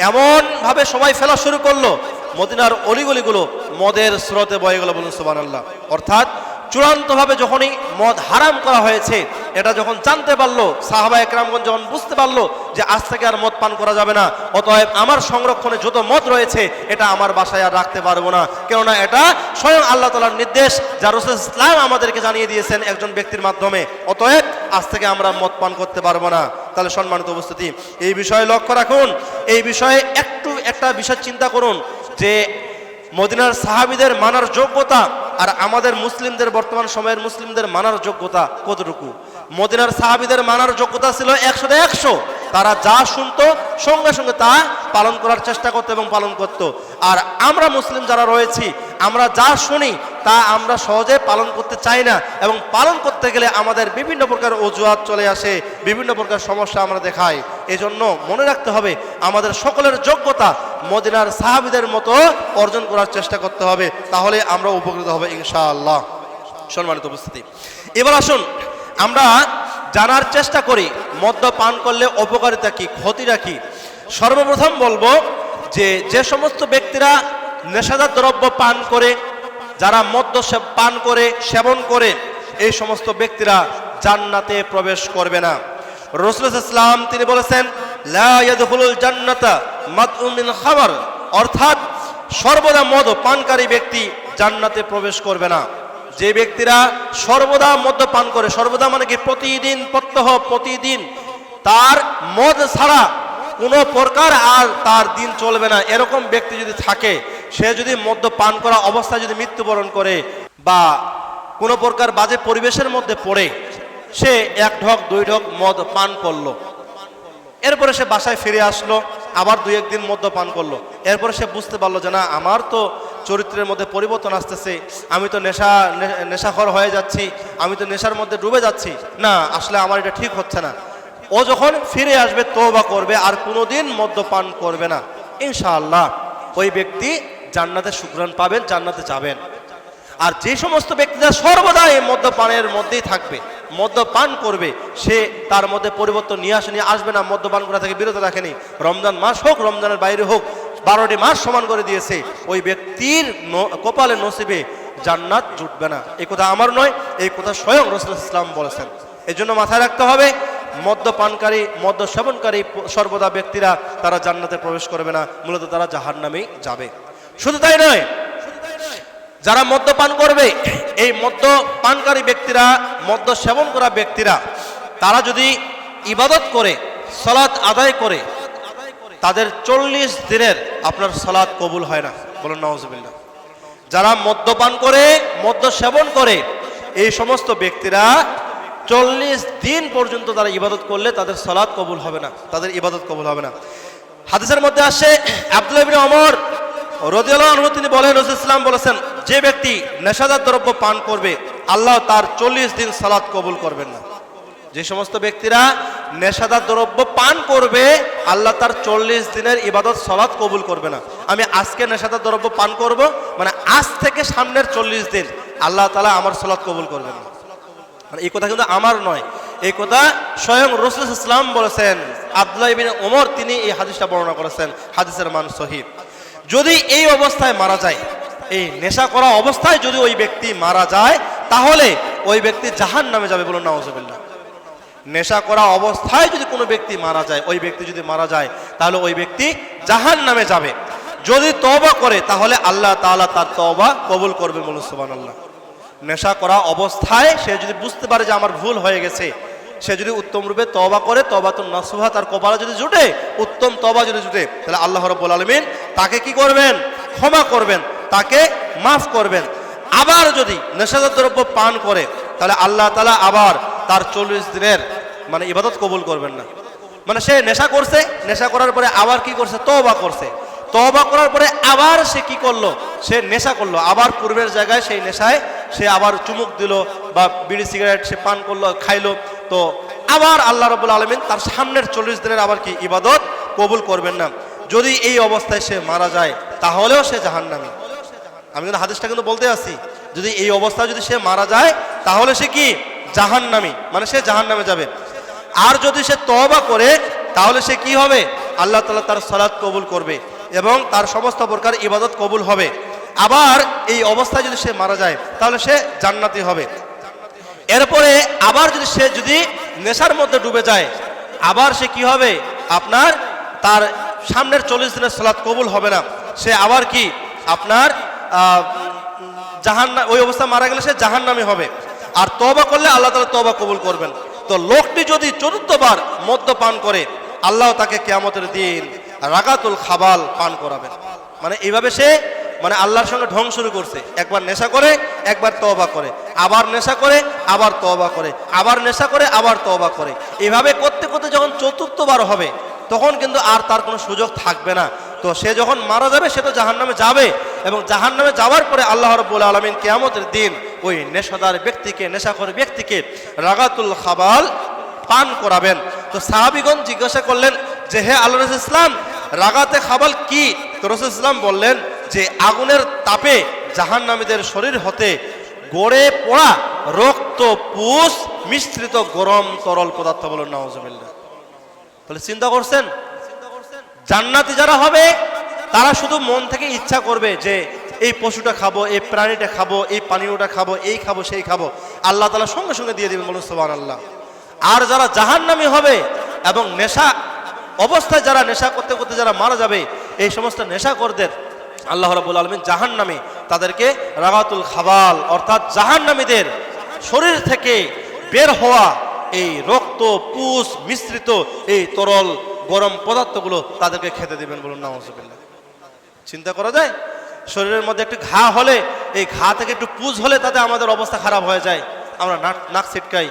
এমনভাবে সবাই ফেলা শুরু করলো, মদিনার অলিগলিগুলো মদের স্রোতে বয়ে গেল, বলুন সুবহানাল্লাহ। অর্থাৎ চূড়ান্তভাবে যখনই মদ হারাম করা হয়েছে, এটা যখন জানতে পারলো, সাহাবা একরামগণ যখন বুঝতে পারলো যে আজ থেকে আর মদ পান করা যাবে না, অতএব আমার সংরক্ষণে যত মদ রয়েছে এটা আমার বাসায় আর রাখতে পারবো না, কেননা এটা স্বয়ং আল্লাহ তাআলার নির্দেশ যা রাসূল ইসলাম আমাদেরকে জানিয়ে দিয়েছেন একজন ব্যক্তির মাধ্যমে, অতএব আজ থেকে আমরা মদ পান করতে পারবো না। তাহলে সম্মানিত উপস্থিতি, এই বিষয়ে লক্ষ্য রাখুন, এই বিষয়ে একটা বিষয় চিন্তা করুন যে মদিনার সাহাবীদের মানার যোগ্যতা আর আমাদের মুসলিমদের, বর্তমান সময়ের মুসলিমদের মানার যোগ্যতা কতটুকু। মদিনার সাহাবীদের মানার যোগ্যতা ছিল 100-তে 100, তারা যা শুনতো সঙ্গে সঙ্গে তা পালন করার চেষ্টা করতো এবং পালন করত। আর আমরা মুসলিম যারা রয়েছি, আমরা যা শুনি তা আমরা সহজে পালন করতে চাই না, এবং পালন করতে গেলে আমাদের বিভিন্ন প্রকার অজুহাত চলে আসে, বিভিন্ন প্রকার সমস্যা আমরা দেখাই। এজন্য মনে রাখতে হবে আমাদের সকলের যোগ্যতা মদিনার সাহাবীদের মতো অর্জন করার চেষ্টা করতে হবে, তাহলে আমরা উপকৃত হবে ইনশাআল্লাহ। সম্মানিত উপস্থিতি, এবার আসুন আমরা জানার চেষ্টা করি মদ্যপান করলে উপকারিতা কি, ক্ষতিটা কি। সর্বপ্রথম বলবো যে সমস্ত ব্যক্তিরা নেশাদার দ্রব্য পান করে, যারা মদ্য পান করে, সেবন করে, এই সমস্ত ব্যক্তিরা জান্নাতে প্রবেশ করবে না। রাসূল সাল্লাল্লাহু আলাইহি ওয়াসাল্লাম তিনি বলেছেন, লা ইয়াদখুলুল জান্নাতা মাদউম মিন খামর, অর্থাৎ সর্বদা মদ পানকারী ব্যক্তি জান্নাতে প্রবেশ করবে না। যে ব্যক্তিরা সর্বদা মদ পান করে, সর্বদা মানে কি প্রতিদিন, প্রত্যহ প্রতিদিন তার মদ ছাড়া কোনো প্রকার আর তার দিন চলবে না, এরকম ব্যক্তি যদি থাকে, সে যদি মদ্য পান করা অবস্থায় যদি মৃত্যুবরণ করে বা কোনো প্রকার বাজে পরিবেশের মধ্যে পড়ে, সে 1 ঢক 2 ঢক মদ পান করলো, এরপরে সে বাসায় ফিরে আসলো, আবার 2-1 দিন মদ্য পান করলো, এরপরে সে বুঝতে পারলো যে না, আমার তো চরিত্রের মধ্যে পরিবর্তন আসতেছে, আমি তো নেশাখোর হয়ে যাচ্ছি, আমি তো নেশার মধ্যে ডুবে যাচ্ছি, না আসলে আমার এটা ঠিক হচ্ছে না। ও যখন ফিরে আসবে তওবা করবে, আর কোনোদিন মদ্যপান করবে না, ইনশাআল্লাহ ওই ব্যক্তি জান্নাতে সুগ্রাণ পাবেন, জান্নাতে যাবেন। আর যে সমস্ত ব্যক্তিরা সর্বদা এই মদ্যপানের মধ্যেই থাকবে, মদ্যপান করবে, সে তার মধ্যে পরিবর্তন নিয়ে আসবে না, মদ্যপান করা থেকে বিরত রাখেনি, রমজান মাস হোক, রমজানের বাইরে হোক, 12টি মাস সমান করে দিয়েছে, ওই ব্যক্তির কপালে নসিবে জান্নাত জুটবে না। এই কথা আমার নয়, এই কথা স্বয়ং রাসূল সাল্লাল্লাহু আলাইহি ওয়াসাল্লাম বলেছেন। এই জন্য মাথায় রাখতে হবে, মদ্যপানকারী, মদ্য সেবনকারী সর্বদা ব্যক্তিরা তারা জান্নাতে প্রবেশ করবে না, মূলত তারা জাহান্নামেই যাবে। শুধু তাই নয়, যারা মদ্যপান করবে, এই মদ্যপানকারী ব্যক্তিরা, মদ্য সেবন করা ব্যক্তিরা, তারা যদি ইবাদত করে, সালাত আদায় করে, তাদের 40 দিনের আপনার সালাত কবুল হয় না, বলুন নাউজুবিল্লাহ। যারা মদ্যপান করে, মদ্য সেবন করে, এই সমস্ত ব্যক্তিরা 40 দিন পর্যন্ত তারা ইবাদত করলে তাদের সালাত কবুল হবে না, তাদের ইবাদত কবুল হবে না। হাদিসের মধ্যে আসে, আব্দুল্লাহ ইবনে ওমর রাদিয়াল্লাহু আনহু তিনি বলেন, রাসূল সাল্লাল্লাহু আলাইহি ওয়াসাল্লাম বলেছেন, যে ব্যক্তি নেশাদার দ্রব্য পান করবে, আল্লাহ তার 40 দিন সালাত কবুল করবেন না। যে সমস্ত ব্যক্তিরা নেশাদার দ্রব্য পান করবে, আল্লাহ তার 40 দিনের ইবাদত সালাত কবুল করবে না। আমি আজকে নেশাদার দ্রব্য পান করব, মানে আজ থেকে সামনের 40 দিন আল্লাহ তাআলা আমার সালাত কবুল করবেন না। মানে এই কথা কিন্তু আমার নয়, এই কথা স্বয়ং রাসূল সাল্লাল্লাহু আলাইহি ওয়াসাল্লাম বলেছেন। আব্দুল্লাহ ইবনে ওমর তিনি এই হাদিসটা বর্ণনা করেছেন, হাদিসের মান সহিহ। যদি এই অবস্থায় মারা যায়, এই নেশা করা অবস্থায় যদি ওই ব্যক্তি মারা যায়, তাহলে ওই ব্যক্তি জাহান্নামে যাবে, বলুন নাউজুবিল্লাহ। নেশা করা অবস্থায় যদি কোনো ব্যক্তি মারা যায়, ওই ব্যক্তি যদি মারা যায়, তাহলে ওই ব্যক্তি জাহান্নামে যাবে। যদি তওবা করে, তাহলে আল্লাহ তাআলা তার তওবা কবুল করবে, বলুন সুবহানাল্লাহ। নেশা করা অবস্থায় সে যদি বুঝতে পারে যে আমার ভুল হয়ে গেছে, সে যদি উত্তম রূপে তওবা করে, তওবাতুন নাসুহা তার কপালে যদি জুটে, উত্তম তওবা যদি জুটে, তাহলে আল্লাহ রাব্বুল আলামিন তাকে কি করবেন? ক্ষমা করবেন, তাকে মাফ করবেন। আবার যদি নেশাদার দ্রব্য পান করে, তাহলে আল্লাহ তাআলা আবার তার 40 দিনের মানে ইবাদত কবুল করবেন না। মানে সে নেশা করছে, নেশা করার পরে আবার কি করছে? তওবা করছে। তওবা করার পরে আবার সে কি করলো? সে নেশা করলো, আবার পূর্বের জায়গায় সেই নেশায় সে আবার চুমুক দিল বা বিড়ি সিগারেট সে পান করলো, খাইলো, তো আবার আল্লাহ রাব্বুল আলামিন তার সামনের 40 দিনের আবার কি ইবাদত কবুল করবেন না। যদি এই অবস্থায় সে মারা যায়, তাহলেও সে জাহান্নামী। আমি কিন্তু হাদিসটা কিন্তু বলতে আছি, যদি এই অবস্থায় যদি সে মারা যায়, তাহলে সে কি? জাহান্নামী, মানে সে জাহান্নামে যাবে। আর যদি সে তওবা করে, তাহলে সে কি হবে? আল্লাহ তাআলা তার সালাত কবুল করবে এবং তার সমস্ত প্রকার ইবাদত কবুল হবে। আবার এই অবস্থায় যদি সে মারা যায় তাহলে সে জান্নাতি হবে। এরপরে আবার যদি নেশার মধ্যে ডুবে যায়, আবার সে কি হবে, আপনার তার সামনের 40 দিনের সালাত কবুল হবে না, সে আবার কি আপনার জাহান্নাম, ওই অবস্থা মারা গেলে সে জাহান্নামী হবে। আর তওবা করলে আল্লাহ তাআলা তওবা কবুল করবেন। তো লোকটি যদি চতুর্থবার মদ্য পান করে, আল্লাহ তাকে কিয়ামতের দিন রাগাতুল খাবাল পান করাবেন। মানে এইভাবে সে আল্লাহর সঙ্গে ঢং শুরু করছে, একবার নেশা করে, একবার তওবা করে, আবার নেশা করে, আবার তওবা করে, আবার নেশা করে, আবার তওবা করে। এইভাবে করতে করতে যখন চতুর্থবার হবে তখন কিন্তু আর তার কোনো সুযোগ থাকবে না। তো সে যখন মারা যাবে সে তো জাহান্নামে যাবে, এবং জাহান্নামে যাওয়ার পরে আল্লাহ রাব্বুল আলামিন কিয়ামতের দিন ওই নেশাদার ব্যক্তিকে, নেশাখোর ব্যক্তিকে রাগাতুল খাবাল পান করাবেন। তো সাহাবীগণ জিজ্ঞাসা করলেন যে হে আল্লাহর রাসূল ইসলাম, রাগাতে খাবাল কি? তো রাসূল ইসলাম বললেন যে আগুনের তাপে জাহান্নামীদের শরীর হতে গড়ে পড়া রক্ত পুষ মিশ্রিত গরম তরল পদার্থ। বলুন নাউজুবিল্লাহ। তাহলে চিন্তা করছেন, জান্নাতি যারা হবে তারা শুধু মন থেকে ইচ্ছা করবে যে এই পশুটা খাবো, এই প্রাণীটা খাবো, এই পানীয়টা খাবো, এই খাবো, সেই খাবো, আল্লাহ তাআলা সঙ্গে সঙ্গে দিয়ে দিবেন। বলুন সুবহানাল্লাহ। আর যারা জাহান্নামী হবে এবং নেশা অবস্থায় যারা নেশা করতে করতে যারা মারা যাবে, এই সমস্ত নেশাখোরদের আল্লাহ রাব্বুল আলামিন জাহান্নামী তাদেরকে রাগাতুল খাবাল অর্থাৎ জাহান্নামীদের শরীর থেকে বের হওয়া এই রক্ত পুষ মিশ্রিত এই তরল গরম পদার্থগুলো তাদেরকে খেতে দিবেন। বলুন নাউজুবিল্লাহ। চিন্তা করা যায়, শরীরের মধ্যে একটু ঘা হলে, এই ঘা থেকে একটু পুষ হলে তাতে আমাদের অবস্থা খারাপ হয়ে যায়, আমরা নাক ছিটকাই।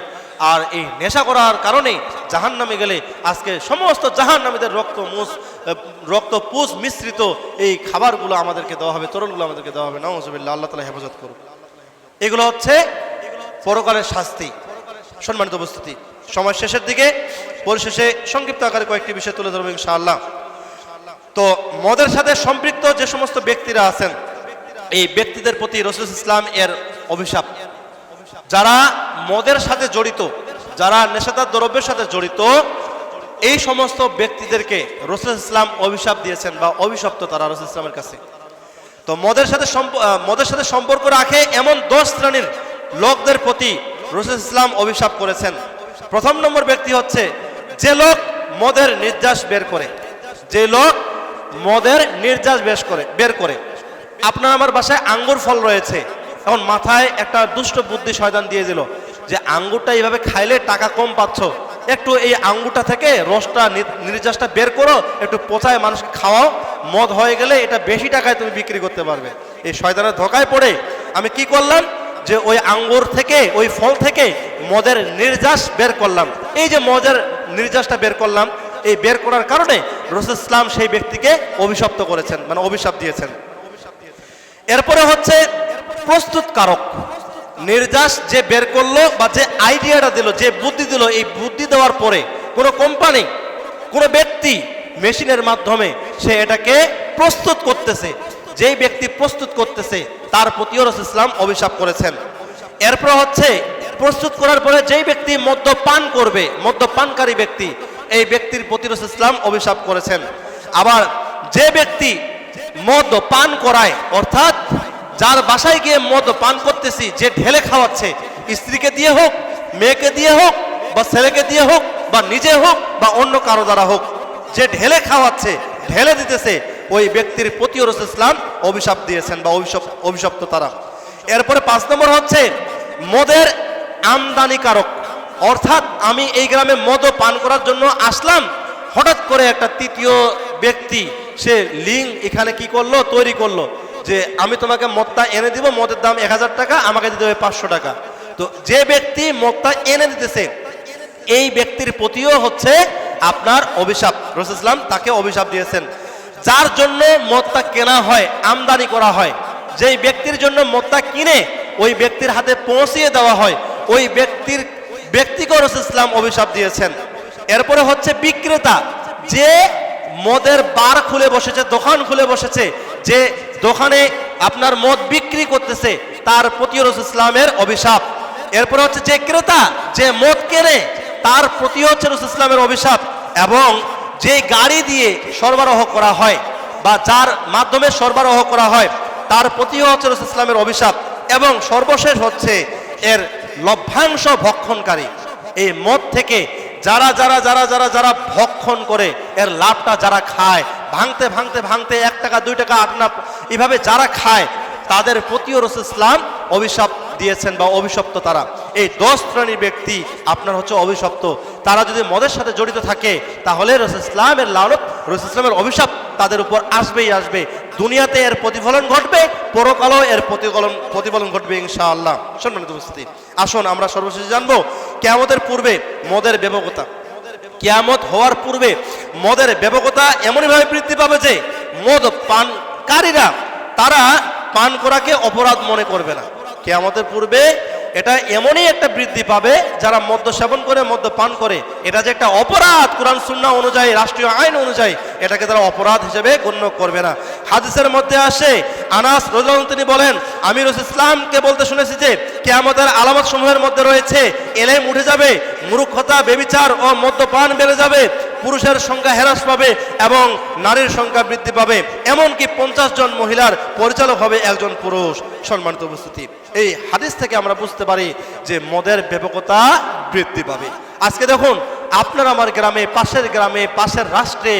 আর এই নেশা করার কারণে জাহান্নামে গেলে আজকে সমস্ত জাহান্নামীদের রক্ত পুষ মিশ্রিত এই খাবারগুলো আমাদেরকে দেওয়া হবে, তরলগুলো আমাদেরকে দেওয়া হবে। নাউজুবিল্লাহ, আল্লাহ তাআলা হেফাজত করুন। এগুলো হচ্ছে পরকালের শাস্তি। সম্মানিত উপস্থিতি, সময় শেষের দিকে, পরিশেষে সংক্ষিপ্ত আকারে কয়েকটি বিষয় তুলে ধরবো ইনশাআল্লাহ। তো মদের সাথে সম্পৃক্ত যে সমস্ত ব্যক্তিরা আছেন, এই ব্যক্তিদের প্রতি রাসূল ইসলাম এর অভিশাপ। যারা মদের সাথে জড়িত, যারা নেশাদার দ্রব্যের সাথে জড়িত, এই সমস্ত ব্যক্তিদেরকে রাসূল ইসলাম অভিশাপ দিয়েছেন বা অভিশপ্ত তারা রাসূল ইসলামের কাছে। তো মদের সাথে সম্পর্ক রাখে এমন 10 শ্রেণীর লোকদের প্রতি রাসূল ইসলাম অভিশাপ করেছেন। প্রথম নম্বর ব্যক্তি হচ্ছে যে লোক মদের নির্যাস বের করে, যে লোক মদের নির্যাস বের করে। আপনার আমার বাসায় আঙ্গুর ফল রয়েছে, এখন মাথায় একটা দুষ্ট বুদ্ধি শয়তান দিয়ে দিল যে আঙ্গুরটা এইভাবে খাইলে টাকা কম পাচ্ছ, একটু এই আঙ্গুরটা থেকে রসটা নির্যাসটা বের করো, একটু পচায় মানুষকে খাওয়াও, মদ হয়ে গেলে এটা বেশি টাকায় তুমি বিক্রি করতে পারবে। এই শয়তানের ধোকায় পড়ে আমি কি করলাম, যে ওই আঙ্গুর থেকে, ওই ফল থেকে মদের নির্যাস বের করলাম। এই যে মদের নির্যাসটা বের করলাম, এই বের করার কারণে রাসূল ইসলাম সেই ব্যক্তিকে অভিশপ্ত করেছেন, মানে অভিশাপ দিয়েছেন। এরপরে হচ্ছে প্রস্তুতকারক। নির্যাস যে বের করলো বা যে আইডিয়াটা দিল, যে বুদ্ধি দিল, এই বুদ্ধি দেওয়ার পরে কোনো কোম্পানি, কোনো ব্যক্তি মেশিনের মাধ্যমে সে এটাকে প্রস্তুত করতেছে, যেই ব্যক্তি প্রস্তুত করতেছে তার প্রতিও রাসূল ইসলাম অভিশাপ করেছেন। এরপর হচ্ছে প্রস্তুত করার পরে যেই ব্যক্তি মদ্যপান করবে, মদ্যপানকারী ব্যক্তি, এই ব্যক্তির প্রতি রাসূল ইসলাম অভিশাপ করেছেন। আবার যে ব্যক্তি মদ পান করায়, অর্থাৎ যার বাসায় গিয়ে মদ পান করতেছি, যে ঢেলে খাওয়াচ্ছে, স্ত্রীকে দিয়ে হোক, মেয়েকে দিয়ে হোক, বা ছেলেকে দিয়ে হোক, বা নিজে হোক, বা অন্য কারো দ্বারা হোক, যে ঢেলে খাওয়াচ্ছে, ঢেলে দিতেছে, ওই ব্যক্তির প্রতিও রাসূল ইসলাম অভিশাপ দিয়েছেন বা অভিশপ্ত তারা। এরপরে 5 নম্বর হচ্ছে মদের আমদানিকারক। অর্থাৎ আমি এই গ্রামে মদ পান করার জন্য আসলাম, হঠাৎ করে একটা তৃতীয় ব্যক্তি সে লিঙ্ক এখানে কি করলো, তৈরি করলো যে আমি তোমাকে মদটা এনে দিব, মদের দাম 1000 টাকা, আমাকে দিতে হবে 500 টাকা। তো যে ব্যক্তি মদটা এনে দিতেছে, এই ব্যক্তির প্রতিও হচ্ছে আপনার অভিশাপ। রাসূল ইসলাম তাকে অভিশাপ দিয়েছেন। যার জন্য মদটা কেনা হয়, আমদানি করা হয়, যেই ব্যক্তির জন্য মদটা কিনে ওই ব্যক্তির হাতে পৌঁছিয়ে দেওয়া হয়, ওই ব্যক্তিকে রাসূল ইসলাম অভিশাপ দিয়েছেন। এরপরে হচ্ছে বিক্রেতা, যে মদের বার খুলে বসেছে, দোকান খুলে বসেছে, যে দোকানে আপনার মদ বিক্রি করতেছে, তার প্রতিও রাসূল ইসলামের অভিশাপ। এরপরে হচ্ছে যে ক্রেতা, যে মদ কেনে, তার প্রতি হচ্ছে রাসূল ইসলামের অভিশাপ। এবং যে গাড়ি দিয়ে সরবরাহ করা হয় বা যার মাধ্যমে সরবরাহ করা হয়, তার প্রতিও হচ্ছে রাসূল ইসলামের অভিশাপ। এবং সর্বশেষ হচ্ছে এর লভ্যাংশ ভক্ষণকারী। এই মদ থেকে যারা যারা যারা যারা যারা ভক্ষণ করে এর লাভটা যারা খায়, ভাঙতে ভাঙতে ভাঙতে 1 টাকা 2 টাকা 8 আনা এভাবে যারা খায়, তাদের প্রতিও রাসূল ইসলাম অভিশাপ দিয়েছেন বা অভিশপ্ত তারা। এই 10 শ্রেণীর ব্যক্তি আপনার হচ্ছে অভিশপ্ত। তারা যদি মদের সাথে জড়িত থাকে তাহলে রাসূল ইসলামের লানত, রাসূল ইসলামের অভিশাপ তাদের উপর আসবেই আসবে। দুনিয়াতে এর প্রতিফলন ঘটবে, পরকালেও এর প্রতিফলন ঘটবে ইনশাআল্লাহ। সম্মানিত উপস্থিতি, আসুন আমরা সর্বশেষ জানবো কিয়ামতের পূর্বে মদের ব্যাপকতা। কিয়ামত হওয়ার পূর্বে মদের ব্যাপকতা এমনভাবে বৃদ্ধি পাবে যে মদ পানকারীরা তারা পান করাকে অপরাধ মনে করবে না। কিয়ামতের পূর্বে এটা এমনই একটা বৃদ্ধি পাবে, যারা মদ্য সেবন করে, মদ্য পান করে, এটা যে একটা অপরাধ কুরআন সুন্নাহ অনুযায়ী, রাষ্ট্রীয় আইন অনুযায়ী এটাকে তারা অপরাধ হিসেবে গণ্য করবে না। হাদিসের মধ্যে আসে, আনাস রাদিয়াল্লাহু আনহু তিনি বলেন, আমি রাসূল ইসলামকে বলতে শুনেছি যে কিয়ামতের আলামত সমূহের মধ্যে রয়েছে এলেম উঠে যাবে, মূর্খতা, ব্যভিচার ও মদ্যপান বেড়ে যাবে, পুরুষের সংখ্যা হ্রাস পাবে এবং নারীর সংখ্যা বৃদ্ধি পাবে, এমনকি 50 জন মহিলার পরিচালক হবে একজন পুরুষ। সম্মানিত উপস্থিতি, এই হাদিস থেকে আমরা বুঝতে পারি যে মদের ব্যাপকতা বৃদ্ধি পাবে। আজকে দেখুন, আপনার আমার গ্রামে, পাশের গ্রামে, পাশের রাষ্ট্রে,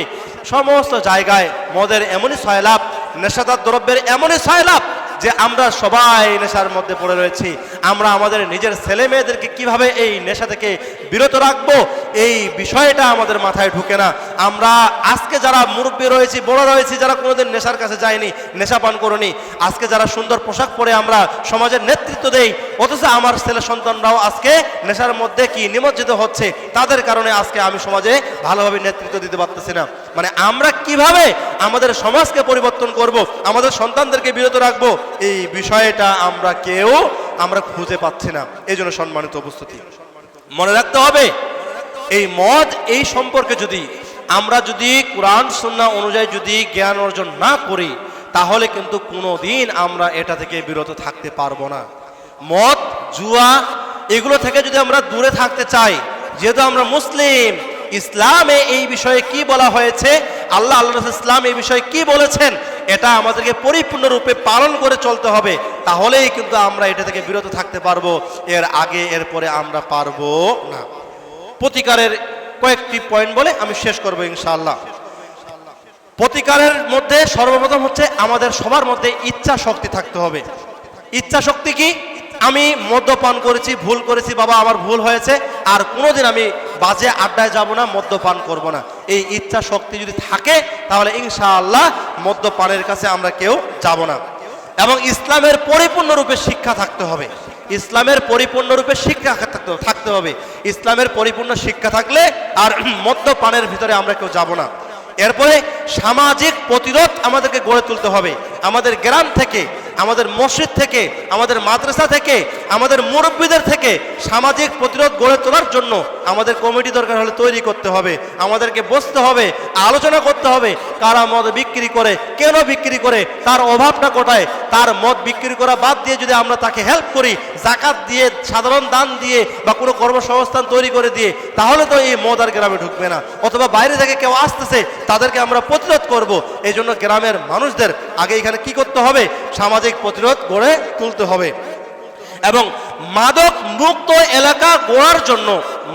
সমস্ত জায়গায় মদের এমনই সয়লাভ, নেশাদার দ্রব্যের এমনই সয়লাভ যে আমরা সবাই নেশার মধ্যে পড়ে রয়েছি। আমরা আমাদের নিজের ছেলে মেয়েদেরকে কিভাবে এই নেশা থেকে বিরত রাখবো, এই বিষয়টা আমাদের মাথায় ঢুকে না। আমরা আজকে যারা মুরব্বী রয়েছি, বড় রয়েছি, যারা কোনোদিন নেশার কাছে যায়নি, নেশা পান করিনি, আজকে যারা সুন্দর পোশাক পরে আমরা সমাজের নেতৃত্ব দেই, অথচ আমার ছেলে সন্তানরাও আজকে নেশার মধ্যে কি নিমজ্জিত হচ্ছে, তাদের কারণে আজকে আমি সমাজে ভালোভাবে নেতৃত্ব দিতে পারতেছি না। মানে আমরা কিভাবে আমাদের সমাজকে পরিবর্তন করব, আমাদের সন্তানদেরকে বিরত রাখবো, এই বিষয়টা আমরা খুঁজে পাচ্ছি না। এই জন্য সম্মানিত উপস্থিতি, মনে রাখতে হবে এই মদ, এই সম্পর্কে আমরা যদি কোরআন সুন্নাহ অনুযায়ী যদি জ্ঞান অর্জন না করি, তাহলে কিন্তু কোনোদিন আমরা এটা থেকে বিরত থাকতে পারবো না। মদ, জুয়া এগুলো থেকে যদি আমরা দূরে থাকতে চাই, যেহেতু আমরা মুসলিম, ইসলামে এই বিষয়ে কি বলা হয়েছে, আল্লাহ রাসূল ইসলাম এই বিষয়ে কি বলেছেন, এটা আমাদেরকে পরিপূর্ণরূপে পালন করে চলতে হবে। তাহলেই কিন্তু আমরা এটা থেকে বিরত থাকতে পারবো, এর আগে এরপরে আমরা পারবো না। প্রতিকারের কয়েকটি পয়েন্ট বলে আমি শেষ করবো ইনশাআল্লাহ। প্রতিকারের মধ্যে সর্বপ্রথম হচ্ছে আমাদের সবার মধ্যে ইচ্ছা শক্তি থাকতে হবে। ইচ্ছা শক্তি কি? আমি মদ্যপান করেছি, ভুল করেছি, বাবা আমার ভুল হয়েছে, আর কোনোদিন আমি বাজে আড্ডায় যাব না, মদ্যপান করব না। এই ইচ্ছা শক্তি যদি থাকে তাহলে ইনশাআল্লাহ মদ্যপানের কাছে আমরা কেউ যাব না। এবং ইসলামের পরিপূর্ণরূপে শিক্ষা থাকতে হবে। ইসলামের পরিপূর্ণরূপে শিক্ষা থাকতে হবে। ইসলামের পরিপূর্ণ শিক্ষা থাকলে আর মদ্যপানের ভিতরে আমরা কেউ যাব না। এরপরে সামাজিক প্রতিরোধ আমাদেরকে গড়ে তুলতে হবে। আমাদের গ্রাম থেকে, আমাদের মসজিদ থেকে, আমাদের মাদ্রাসা থেকে, আমাদের মুরব্বীদের থেকে সামাজিক প্রতিরোধ গড়ে তোলার জন্য আমাদের কমিটি দরকার হলে তৈরি করতে হবে। আমাদেরকে বসতে হবে, আলোচনা করতে হবে, কারা মদ বিক্রি করে, কেন বিক্রি করে, তার অভাবটা কোথায়। তার মদ বিক্রি করা বাদ দিয়ে যদি আমরা তাকে হেল্প করি, যাকাত দিয়ে, সাধারণ দান দিয়ে বা কোনো কর্মসংস্থান তৈরি করে দিয়ে, তাহলে তো এই মদ আর গ্রামে ঢুকবে না। অথবা বাইরে থেকে কেউ আসতেছে, তাদেরকে আমরা প্রতিরোধ করব। এই জন্য গ্রামের মানুষদের আগে এখানে কি করতে হবে? সামাজিক প্রতিরোধ গড়ে তুলতে হবে। এবং মাদক মুক্ত এলাকা গড়ার জন্য,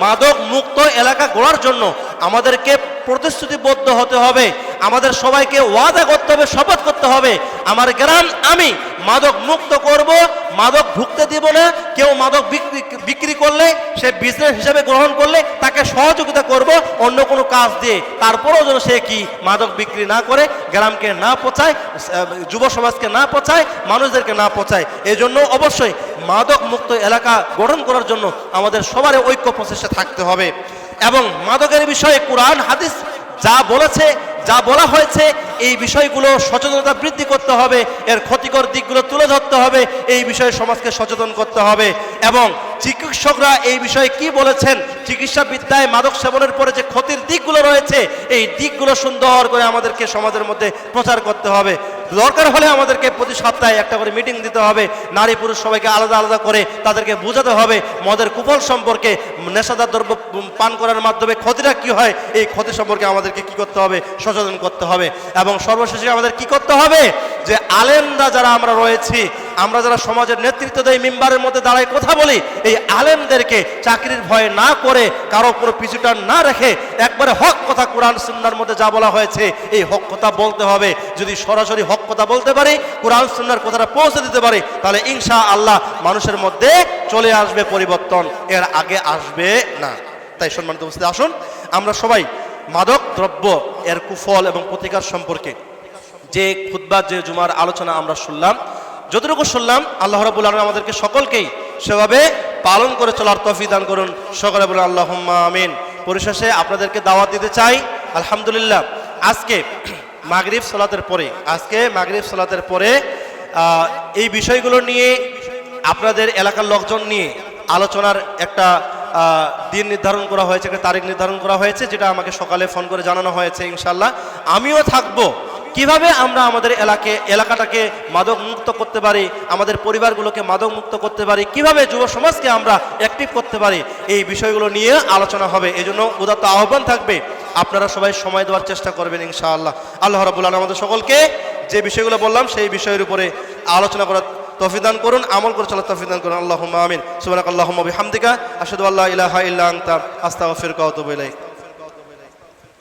মাদক মুক্ত এলাকা গড়ার জন্য আমাদেরকে প্রতিশ্রুতিবদ্ধ হতে হবে। আমাদের সবাইকে ওয়াদা করতে হবে, শপথ করতে হবে, আমার গ্রাম আমি মাদক মুক্ত করব, মাদক ঢুকতে দিব না। কেউ মাদক বিক্রি করলে, সে বিজনেস হিসেবে গ্রহণ করলে তাকে সহযোগিতা করব অন্য কোনো কাজ দিয়ে। তারপরেও যেন সে কি মাদক বিক্রি না করে, গ্রামকে না পচায়, যুব সমাজকে না পচায়, মানুষদেরকে না পচায়। এই জন্য অবশ্যই মাদক মুক্ত এলাকা গঠন করার জন্য আমাদের সবার ঐক্য প্রচেষ্টা থাকতে হবে। এবং মাদকের বিষয়ে কোরআন হাদিস যা বলেছে, যা বলা হয়েছে, এই বিষয়গুলো সচেতনতা বৃদ্ধি করতে হবে, এর ক্ষতিকর দিকগুলো তুলে ধরতে হবে, এই বিষয়ে সমাজকে সচেতন করতে হবে। এবং চিকিৎসকরা এই বিষয়ে কি বলেছেন, চিকিৎসা বিদ্যায় মাদক সেবনের পরে যে ক্ষতির দিকগুলো রয়েছে, এই দিকগুলো সুন্দর করে আমাদেরকে সমাজের মধ্যে প্রচার করতে হবে। দরকার হলে আমাদেরকে প্রতি সপ্তাহে একটা করে মিটিং দিতে হবে, নারী পুরুষ সবাইকে আলাদা আলাদা করে তাদেরকে বোঝাতে হবে মদের কুফল সম্পর্কে, নেশাদার দ্রব্য পান করার মাধ্যমে ক্ষতিটা কি হয়, এই ক্ষতি সম্পর্কে আমাদেরকে কি করতে হবে? সচেতন করতে হবে। এবং সর্বশেষে আমাদের কি করতে হবে? যে আলেমরা যারা আমরা রয়েছি, আমরা যারা সমাজের নেতৃত্ব দেই, মিম্বারের মধ্যে দাঁড়ায় কথা বলি, এই আলেমদেরকে চাকরির ভয়ে না করে, কারো কোনো পিছুটান না রেখে একবারে হক কথা কোরআন সুন্নাহর মধ্যে যা বলা হয়েছে এই হক কথা বলতে হবে। যদি সরাসরি হক কথা বলতে পারি, কোরআন সুন্নাহর কথাটা পৌঁছে দিতে পারি, তাহলে ইনশাআল্লাহ মানুষের মধ্যে চলে আসবে পরিবর্তন, এর আগে আসবে না। তাই সম্মানিত উপস্থিতি, আসুন আমরা সবাই মাদক দ্রব্য এর কুফল এবং প্রতিকার সম্পর্কে যে খুতবা, যে জুমার আলোচনা আমরা শুনলাম, যতটুকু শুনলাম, আল্লাহ রাব্বুল আলামিন আমাদেরকে সকলকেই সেভাবে পালন করে চলার তৌফিক দান করুন। সকলে বলুন আল্লাহুম্মা আমিন। পরিশেষে আপনাদেরকে দাওয়াত দিতে চাই, আলহামদুলিল্লাহ আজকে মাগরিব সালাতের পরে এই বিষয়গুলো নিয়ে আপনাদের এলাকার লোকজন নিয়ে আলোচনার একটা দিন নির্ধারণ করা হয়েছে, একটা তারিখ নির্ধারণ করা হয়েছে, যেটা আমাকে সকালে ফোন করে জানানো হয়েছে। ইনশাআল্লাহ আমিও থাকবো। কিভাবে আমরা আমাদের এলাকাটাকে মাদক মুক্ত করতে পারি, আমাদের পরিবারগুলোকে মাদক মুক্ত করতে পারি, কিভাবে যুব সমাজকে আমরা অ্যাক্টিভ করতে পারি, এই বিষয়গুলো নিয়ে আলোচনা হবে। এই জন্য উদাত্ত আহ্বান থাকবে, আপনারা সবাই সময় দেওয়ার চেষ্টা করবেন ইনশাআল্লাহ। আল্লাহ রাব্বুল আলামিন আমাদের সকলকে যে বিষয়গুলো বললাম সেই বিষয়ের উপরে আলোচনা করার তৌফিক দান করুন, আমল করে চলার তৌফিক দান করুন। আল্লাহুম্মা আমিন। সুবহানাকাল্লাহুম্মা বিহামদিকা আশহাদু আল্লা ইলাহা ইল্লা আনতা আস্তাগফিরুকা ওয়া আতুবু ইলাইক।